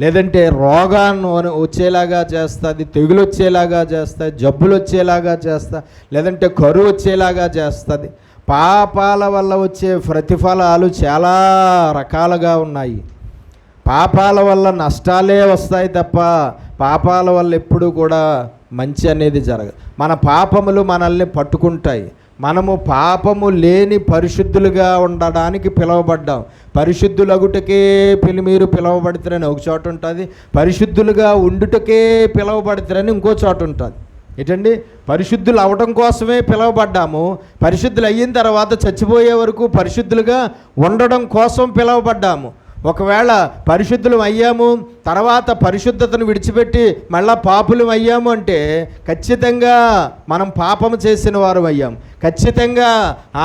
లేదంటే రోగాన్ని వచ్చేలాగా చేస్తుంది, తెగులు వచ్చేలాగా చేస్తుంది, జబ్బులు వచ్చేలాగా చేస్తుంది, లేదంటే కరువు వచ్చేలాగా చేస్తుంది. పాపాల వల్ల వచ్చే ప్రతిఫలాలు చాలా రకాలుగా ఉన్నాయి. పాపాల వల్ల నష్టాలే వస్తాయి తప్ప పాపాల వల్ల ఎప్పుడూ కూడా మంచి అనేది జరగదు. మన పాపములు మనల్ని పట్టుకుంటాయి. మనము పాపము లేని పరిశుద్ధులుగా ఉండడానికి పిలువబడ్డాం. పరిశుద్ధులగుటకే మీరు పిలువబడతారని ఒక చోట ఉంటుంది, పరిశుద్ధులుగా ఉండుటకే పిలువబడతారని ఇంకో చోట ఉంటుంది. ఏంటండి? పరిశుద్ధులు అవడం కోసమే పిలువబడ్డాము. పరిశుద్ధులు అయిన తర్వాత చచ్చిపోయే వరకు పరిశుద్ధులుగా ఉండడం కోసం పిలువబడ్డాము. ఒకవేళ పరిశుద్ధులం అయ్యాము, తర్వాత పరిశుద్ధతను విడిచిపెట్టి మళ్ళా పాపులం అయ్యాము అంటే ఖచ్చితంగా మనం పాపము చేసిన వారు అయ్యాం. ఖచ్చితంగా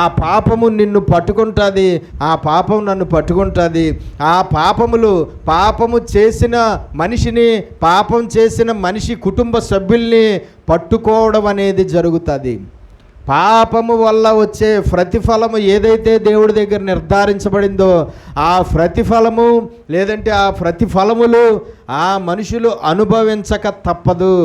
ఆ పాపము నిన్ను పట్టుకుంటుంది, ఆ పాపం నన్ను పట్టుకుంటుంది. ఆ పాపము చేసిన మనిషిని, పాపం చేసిన మనిషి కుటుంబ సభ్యుల్ని పట్టుకోవడం అనేది జరుగుతుంది. పాపము వల్ల వచ్చే ప్రతిఫలము ఏదైతే దేవుడి దగ్గర నిర్ధారించబడిందో ఆ ప్రతిఫలము, లేదంటే ఆ ప్రతిఫలములు ఆ మనుషులు అనుభవించక తప్పదు.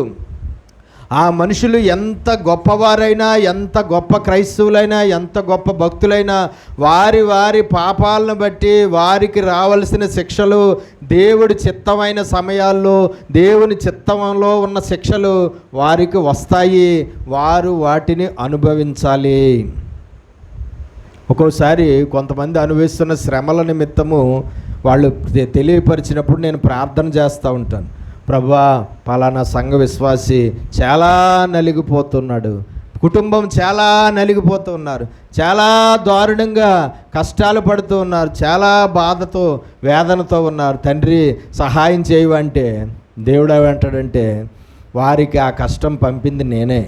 ఆ మనుషులు ఎంత గొప్పవారైనా, ఎంత గొప్ప క్రైస్తవులైనా, ఎంత గొప్ప భక్తులైనా వారి వారి పాపాలను బట్టి వారికి రావలసిన శిక్షలు దేవుడి చిత్తమైన సమయాల్లో, దేవుని చిత్తంలో ఉన్న శిక్షలు వారికి వస్తాయి. వారు వాటిని అనుభవించాలి. ఒక్కోసారి కొంతమంది అనుభవిస్తున్న శ్రమల నిమిత్తము వాళ్ళు తెలియపరిచినప్పుడు నేను ప్రార్థన చేస్తూ ఉంటాను. ప్రభువా, పలానా సంఘ విశ్వాసి చాలా నలిగిపోతున్నాడు, కుటుంబం చాలా నలిగిపోతూ ఉన్నారు, చాలా దారుణంగా కష్టాలు పడుతూ ఉన్నారు, చాలా బాధతో వేదనతో ఉన్నారు, తండ్రి సహాయం చేయవంటే దేవుడు ఏమంటాడంటే, వారికి ఆ కష్టం పంపింది నేనే,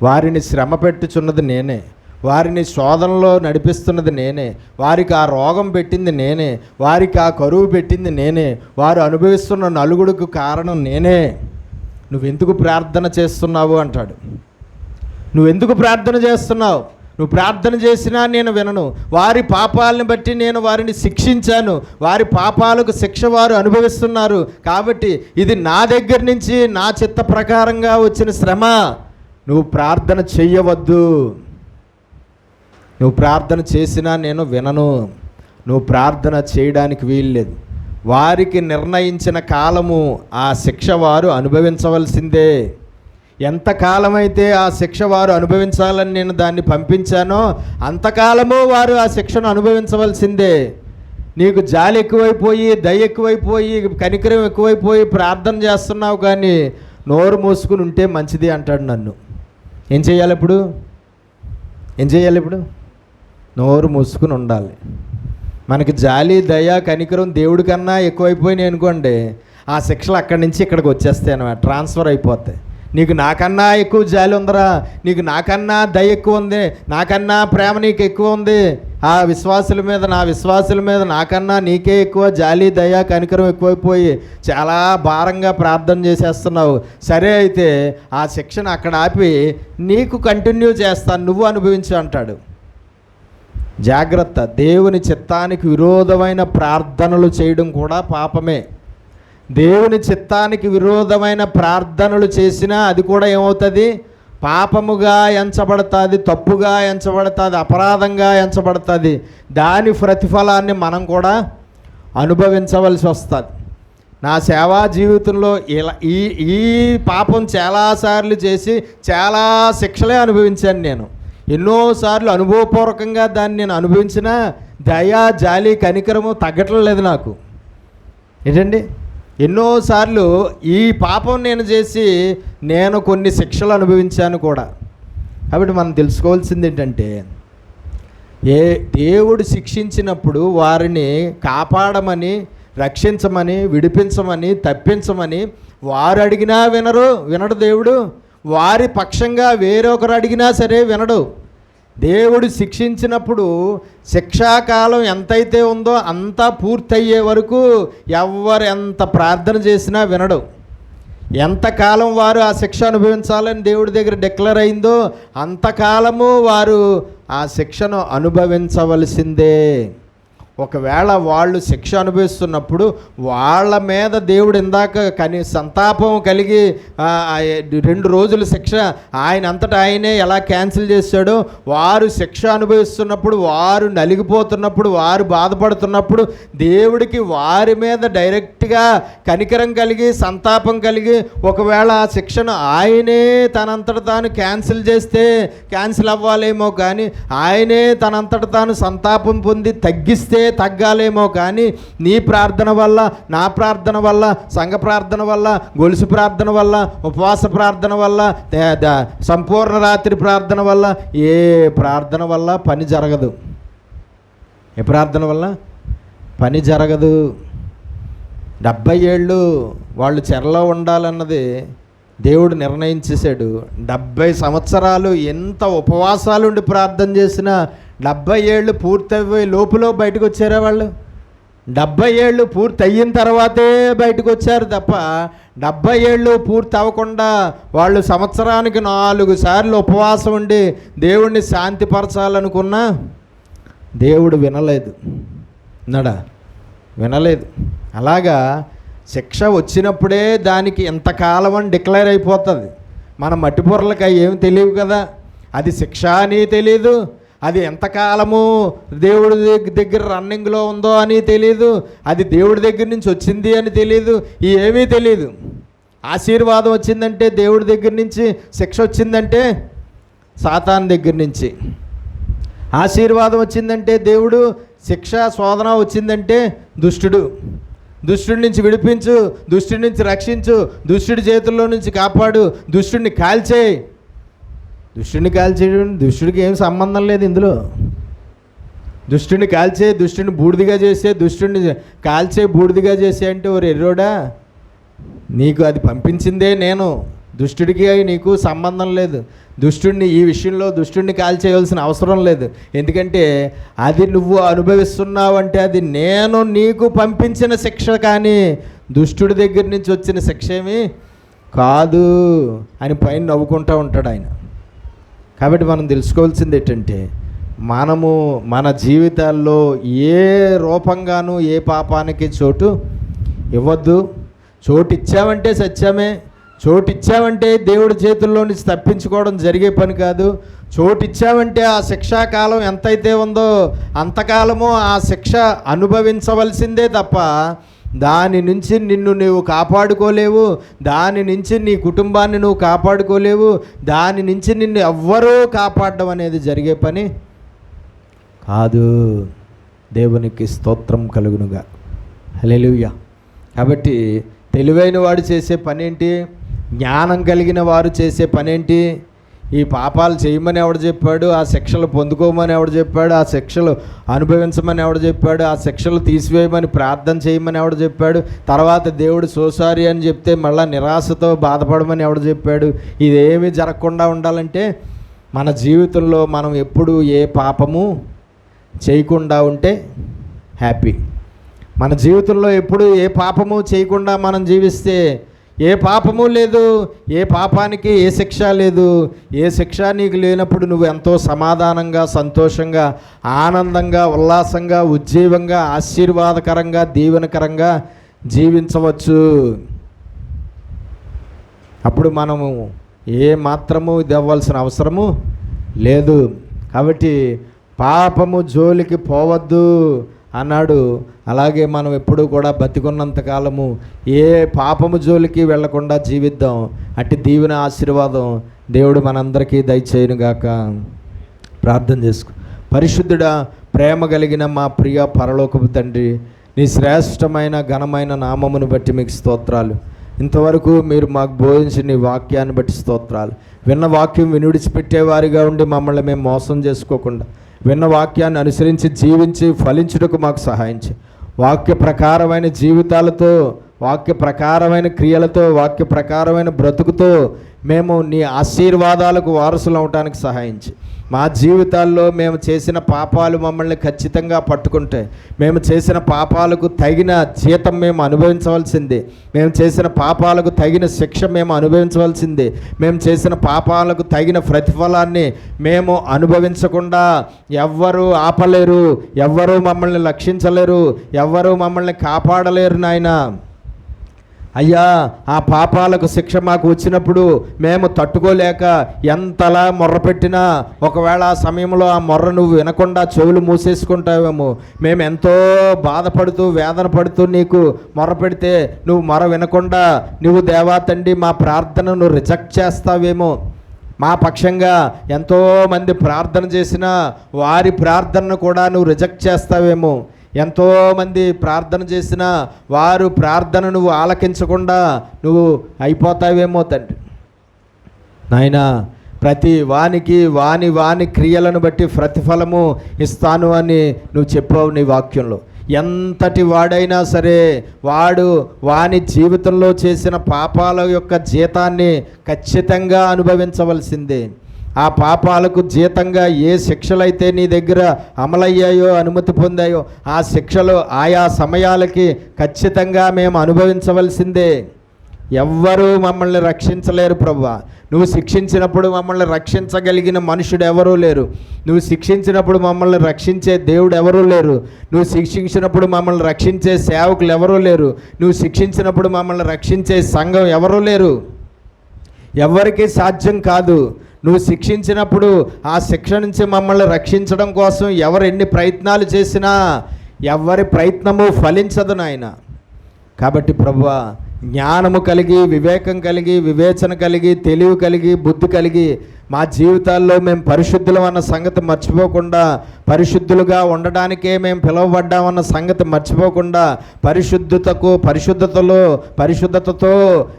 వారిని శ్రమ పెట్టుచున్నది నేనే, వారిని శోధనలో నడిపిస్తున్నది నేనే, వారికి ఆ రోగం పెట్టింది నేనే, వారికి ఆ కరువు పెట్టింది నేనే, వారు అనుభవిస్తున్న నలుగుడుకు కారణం నేనే. నువ్వెందుకు ప్రార్థన చేస్తున్నావు అంటాడు. నువ్వెందుకు ప్రార్థన చేస్తున్నావు? నువ్వు ప్రార్థన చేసినా నేను వినను. వారి పాపాలను బట్టి నేను వారిని శిక్షించాను, వారి పాపాలకు శిక్ష వారు అనుభవిస్తున్నారు. కాబట్టి ఇది నా దగ్గర నుంచి నా చిత్త ప్రకారంగా వచ్చిన శ్రమ. నువ్వు ప్రార్థన చెయ్యవద్దు. నువ్వు ప్రార్థన చేసినా నేను వినను. నువ్వు ప్రార్థన చేయడానికి వీల్లేదు. వారికి నిర్ణయించిన కాలము ఆ శిక్ష వారు అనుభవించవలసిందే. ఎంతకాలమైతే ఆ శిక్ష వారు అనుభవించాలని నేను దాన్ని పంపించానో అంతకాలము వారు ఆ శిక్షను అనుభవించవలసిందే. నీకు జాలి ఎక్కువైపోయి, దయ ఎక్కువైపోయి, కనికరం ఎక్కువైపోయి ప్రార్థన చేస్తున్నావు, కానీ నోరు మూసుకుని ఉంటే మంచిది అంటాడు నన్ను. ఏం చేయాలి ఇప్పుడు? నోరు మూసుకుని ఉండాలి. మనకి జాలి, దయ, కనికరం దేవుడి కన్నా ఎక్కువైపోయినాయి అనుకోండి, ఆ శిక్షలు అక్కడి నుంచి ఇక్కడికి వచ్చేస్తాయి అన్నమాట, ట్రాన్స్ఫర్ అయిపోతాయి. నీకు నాకన్నా ఎక్కువ జాలి ఉందరా, నీకు నాకన్నా దయ ఎక్కువ ఉంది, నాకన్నా ప్రేమ నీకు ఎక్కువ ఉంది, ఆ విశ్వాసుల మీద, నా విశ్వాసుల మీద నాకన్నా నీకే ఎక్కువ జాలి, దయ, కనికరం ఎక్కువైపోయి చాలా భారంగా ప్రార్థన చేసేస్తున్నావు. సరే, అయితే ఆ శిక్షను అక్కడ ఆపి నీకు కంటిన్యూ చేస్తాను, నువ్వు అనుభవించు అంటాడు. జాగ్రత్త. దేవుని చిత్తానికి విరోధమైన ప్రార్థనలు చేయడం కూడా పాపమే. దేవుని చిత్తానికి విరోధమైన ప్రార్థనలు చేసినా అది కూడా ఏమవుతుంది? పాపముగా ఎంచబడుతుంది, తప్పుగా ఎంచబడుతుంది, అపరాధంగా ఎంచబడుతుంది. దాని ప్రతిఫలాన్ని మనం కూడా అనుభవించవలసి వస్తుంది. నా సేవా జీవితంలో ఇలా ఈ పాపం చాలాసార్లు చేసి చాలా శిక్షలే అనుభవించాను నేను. ఎన్నోసార్లు అనుభవపూర్వకంగా దాన్ని నేను అనుభవించినా దయ, జాలి, కనికరము తగ్గటం లేదు నాకు. ఏంటండి, ఎన్నోసార్లు ఈ పాపం నేను చేసి నేను కొన్ని శిక్షలు అనుభవించాను కూడా. కాబట్టి మనం తెలుసుకోవాల్సింది ఏంటంటే, దేవుడు శిక్షించినప్పుడు వారిని కాపాడమని, రక్షించమని, విడిపించమని, తప్పించమని వారు అడిగినా వినడు దేవుడు. వారి పక్షంగా వేరొకరు అడిగినా సరే వినడు. దేవుడు శిక్షించినప్పుడు శిక్షాకాలం ఎంతైతే ఉందో అంతా పూర్తయ్యే వరకు ఎవరు ఎంత ప్రార్థన చేసినా వినడు. ఎంతకాలం వారు ఆ శిక్ష అనుభవించాలని దేవుడి దగ్గర డిక్లేర్ అయిందో అంతకాలము వారు ఆ శిక్షను అనుభవించవలసిందే. ఒకవేళ వాళ్ళు శిక్ష అనుభవిస్తున్నప్పుడు వాళ్ళ మీద దేవుడు ఇందాక సంతాపం కలిగి 2 రోజుల శిక్ష ఆయన అంతటా ఆయనే ఎలా క్యాన్సిల్ చేశాడో, వారు శిక్ష అనుభవిస్తున్నప్పుడు, వారు నలిగిపోతున్నప్పుడు, వారు బాధపడుతున్నప్పుడు దేవుడికి వారి మీద డైరెక్ట్గా కనికరం కలిగి, సంతాపం కలిగి, ఒకవేళ ఆ శిక్షను ఆయనే తనంతట తాను క్యాన్సిల్ చేస్తే క్యాన్సిల్ అవ్వాలేమో, కానీ ఆయనే తనంతట తాను సంతాపం పొంది తగ్గాలేమో, కానీ నీ ప్రార్థన వల్ల, నా ప్రార్థన వల్ల, సంఘ ప్రార్థన వల్ల, గొలుసు ప్రార్థన వల్ల, ఉపవాస ప్రార్థన వల్ల, సంపూర్ణ రాత్రి ప్రార్థన వల్ల, ఏ ప్రార్థన వల్ల పని జరగదు. ఏ ప్రార్థన వల్ల పని జరగదు. 70 ఏళ్ళు వాళ్ళు చెరలో ఉండాలన్నది దేవుడు నిర్ణయించేశాడు. 70 సంవత్సరాలు ఎంత ఉపవాసాలుండి ప్రార్థన చేసినా 70 ఏళ్ళు పూర్తయిపోయి లోపులో బయటకు వచ్చారా వాళ్ళు? 70 ఏళ్ళు పూర్తి అయిన తర్వాతే బయటకు వచ్చారు తప్ప 70 ఏళ్ళు పూర్తి అవ్వకుండా వాళ్ళు సంవత్సరానికి 4 సార్లు ఉపవాసం ఉండి దేవుణ్ణి శాంతిపరచాలనుకున్నా దేవుడు వినలేదు. వినలేదు. అలాగా శిక్ష వచ్చినప్పుడే దానికి ఎంతకాలం అని డిక్లేర్ అయిపోతుంది. మన మట్టి పొరలకి అవి ఏమి తెలియవు కదా. అది శిక్ష అని తెలీదు, అది ఎంతకాలము దేవుడి దగ్గర రన్నింగ్లో ఉందో అని తెలీదు, అది దేవుడి దగ్గర నుంచి వచ్చింది అని తెలీదు, ఏమీ తెలీదు. ఆశీర్వాదం వచ్చిందంటే దేవుడి దగ్గర నుంచి, శిక్ష వచ్చిందంటే సాతాను దగ్గర నుంచి. ఆశీర్వాదం వచ్చిందంటే దేవుడు, శిక్ష శోధన వచ్చిందంటే దుష్టుడి నుంచి విడిపించు, దుష్టుడి నుంచి రక్షించు, దుష్టుడి చేతుల్లో నుంచి కాపాడు, దుష్టుడిని కాల్చేయి. దుష్టుడిని కాల్చేయడం, దుష్టుడికి ఏం సంబంధం లేదు ఇందులో. దుష్టుడిని కాల్చే, దుష్టుడిని బూడిదిగా చేసే, దుష్టుడిని కాల్చే బూడిదిగా చేసే అంటే ఓ ఎర్రోడా, నీకు అది పంపించిందే నేను, దుష్టుడికి నీకు సంబంధం లేదు. దుష్టుడిని ఈ విషయంలో దుష్టుడిని కాల్చేయవలసిన అవసరం లేదు. ఎందుకంటే అది నువ్వు అనుభవిస్తున్నావంటే అది నేను నీకు పంపించిన శిక్ష, కానీ దుష్టుడి దగ్గర నుంచి వచ్చిన శిక్ష ఏమీ కాదు అని పైన నవ్వుకుంటూ ఉంటాడు ఆయన. కాబట్టి మనం తెలుసుకోవాల్సింది ఏంటంటే, మనము మన జీవితాల్లో ఏ రూపంగానూ ఏ పాపానికి చోటు ఇవ్వద్దు. చోటు ఇచ్చామంటే సత్యమే, చోటు ఇచ్చామంటే దేవుడి చేతుల్లో నుంచి తప్పించుకోవడం జరిగే పని కాదు. చోటు ఇచ్చామంటే ఆ శిక్షాకాలం ఎంతైతే ఉందో అంతకాలము ఆ శిక్ష అనుభవించవలసిందే తప్ప దాని నుంచి నిన్ను నువ్వు కాపాడుకోలేవు, దాని నుంచి నీ కుటుంబాన్ని నువ్వు కాపాడుకోలేవు, దాని నుంచి నిన్ను ఎవ్వరూ కాపాడడం అనేది జరిగే పని కాదు. దేవునికి స్తోత్రం కలుగునుగా. హల్లెలూయా. కాబట్టి తెలివైన వాడు చేసే పనేంటి? జ్ఞానం కలిగిన వారు చేసే పనేంటి? ఈ పాపాలు చేయమని ఎవడు చెప్పాడు? ఆ శిక్షలు పొందుకోమని ఎవడు చెప్పాడు? ఆ శిక్షలు అనుభవించమని ఎవడు చెప్పాడు? ఆ శిక్షలు తీసివేయమని ప్రార్థన చేయమని ఎవడు చెప్పాడు? తర్వాత దేవుడు సోసారి అని చెప్తే మళ్ళీ నిరాశతో బాధపడమని ఎవడు చెప్పాడు? ఇదేమీ జరగకుండా ఉండాలంటే మన జీవితంలో మనం ఎప్పుడు ఏ పాపము చేయకుండా ఉంటే హ్యాపీ. మన జీవితంలో ఎప్పుడు ఏ పాపము చేయకుండా మనం జీవిస్తే ఏ పాపము లేదు, ఏ పాపానికి ఏ శిక్ష లేదు. ఏ శిక్ష నీకు లేనప్పుడు నువ్వు ఎంతో సమాధానంగా, సంతోషంగా, ఆనందంగా, ఉల్లాసంగా, ఉజ్జీవంగా, ఆశీర్వాదకరంగా, దీవెనకరంగా జీవించవచ్చు. అప్పుడు మనము ఏ మాత్రము ఇది అవ్వాల్సిన అవసరము లేదు. కాబట్టి పాపము జోలికి పోవద్దు అన్నాడు. అలాగే మనం ఎప్పుడూ కూడా బతికున్నంతకాలము ఏ పాపము జోలికి వెళ్లకుండా జీవిద్దాం. అట్టి దీవెన ఆశీర్వాదం దేవుడు మనందరికీ దయచేయునుగాక. ప్రార్థన చేసుకో. పరిశుద్ధుడా, ప్రేమ కలిగిన మా ప్రియ పరలోకపు తండ్రి, నీ శ్రేష్టమైన ఘనమైన నామమును బట్టి మీకు స్తోత్రాలు. ఇంతవరకు మీరు మాకు బోధించిన నీ వాక్యాన్ని బట్టి స్తోత్రాలు. విన్న వాక్యం విడిచిపెట్టేవారిగా ఉండి మమ్మల్ని మేము మోసం చేసుకోకుండా విన్న వాక్యాన్ని అనుసరించి జీవించి ఫలించుటకు మాకు సహాయించి, వాక్య ప్రకారమైన జీవితాలతో, వాక్య ప్రకారమైన క్రియలతో, వాక్య ప్రకారమైన బ్రతుకుతో మేము నీ ఆశీర్వాదాలకు వారసులు అవటానికి సహాయించి, మా జీవితాల్లో మేము చేసిన పాపాలు మమ్మల్ని ఖచ్చితంగా పట్టుకుంటే మేము చేసిన పాపాలకు తగిన జీతం మేము అనుభవించవలసిందే, మేము చేసిన పాపాలకు తగిన శిక్ష మేము అనుభవించవలసిందే, మేము చేసిన పాపాలకు తగిన ప్రతిఫలాన్ని మేము అనుభవించకుండా ఎవ్వరూ ఆపలేరు, ఎవ్వరూ మమ్మల్ని రక్షించలేరు, ఎవ్వరూ మమ్మల్ని కాపాడలేరు నాయనా. అయ్యా, ఆ పాపాలకు శిక్ష మాకు వచ్చినప్పుడు మేము తట్టుకోలేక ఎంతలా మొర్రపెట్టినా ఒకవేళ ఆ సమయంలో ఆ మొర్ర నువ్వు వినకుండా చెవులు మూసేసుకుంటావేమో. మేము ఎంతో బాధపడుతూ వేదన పడుతూ నీకు మొర్ర పెడితే నువ్వు మొర వినకుండా నువ్వు దేవా తండ్రి మా ప్రార్థనను రిజెక్ట్ చేస్తావేమో. మా పక్షంగా ఎంతోమంది ప్రార్థన చేసినా వారి ప్రార్థనను కూడా నువ్వు రిజెక్ట్ చేస్తావేమో. ఎంతోమంది ప్రార్థన చేసినా వారు ప్రార్థన నువ్వు ఆలకించకుండా నువ్వు అయిపోతావేమో తండ్రి. నాయనా, ప్రతి వానికి వాని క్రియలను బట్టి ప్రతిఫలము ఇస్తాను అని నువ్వు చెప్పావు నీ వాక్యంలో. ఎంతటి వాడైనా సరే వాడు వాని జీవితంలో చేసిన పాపాల యొక్క జీతాన్ని ఖచ్చితంగా అనుభవించవలసిందే. ఆ పాపాలకు జీతంగా ఏ శిక్షలైతే నీ దగ్గర అమలయ్యాయో, అనుమతి పొందాయో, ఆ శిక్షలు ఆయా సమయాలకి ఖచ్చితంగా మేము అనుభవించవలసిందే. ఎవ్వరూ మమ్మల్ని రక్షించలేరు ప్రభువా. నువ్వు శిక్షించినప్పుడు మమ్మల్ని రక్షించగలిగిన మనుషుడు ఎవరూ లేరు. నువ్వు శిక్షించినప్పుడు మమ్మల్ని రక్షించే దేవుడు ఎవరూ లేరు. నువ్వు శిక్షించినప్పుడు మమ్మల్ని రక్షించే సేవకులు ఎవరూ లేరు. నువ్వు శిక్షించినప్పుడు మమ్మల్ని రక్షించే సంఘం ఎవరూ లేరు. ఎవరికీ సాధ్యం కాదు. నువ్వు శిక్షించినప్పుడు ఆ శిక్ష నుంచి మమ్మల్ని రక్షించడం కోసం ఎవరు ఎన్ని ప్రయత్నాలు చేసినా ఎవరి ప్రయత్నము ఫలించదు నాయన. కాబట్టి ప్రభువా, జ్ఞానము కలిగి, వివేకం కలిగి, వివేచన కలిగి, తెలివి కలిగి, బుద్ధి కలిగి మా జీవితాల్లో మేము పరిశుద్ధులం అన్న సంగతి మర్చిపోకుండా, పరిశుద్ధులుగా ఉండడానికే మేము పిలువబడ్డామన్న సంగతి మర్చిపోకుండా, పరిశుద్ధతతో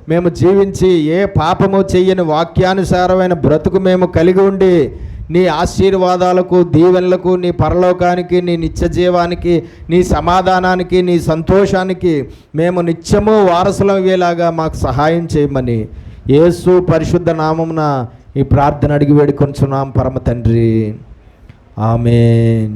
మేము జీవించి ఏ పాపము చెయ్యని వాక్యానుసారమైన బ్రతుకు మేము కలిగి ఉండి నీ ఆశీర్వాదాలకు, దీవెనలకు, నీ పరలోకానికి, నీ నిత్య జీవానికి, నీ సమాధానానికి, నీ సంతోషానికి మేము నిత్యము వారసులం అయ్యేలాగా మాకు సహాయం చేయమని యేసు పరిశుద్ధ నామమున ఈ ప్రార్థన అడిగి వేడుకొంచున్నాం పరమ తండ్రి. ఆమేన్.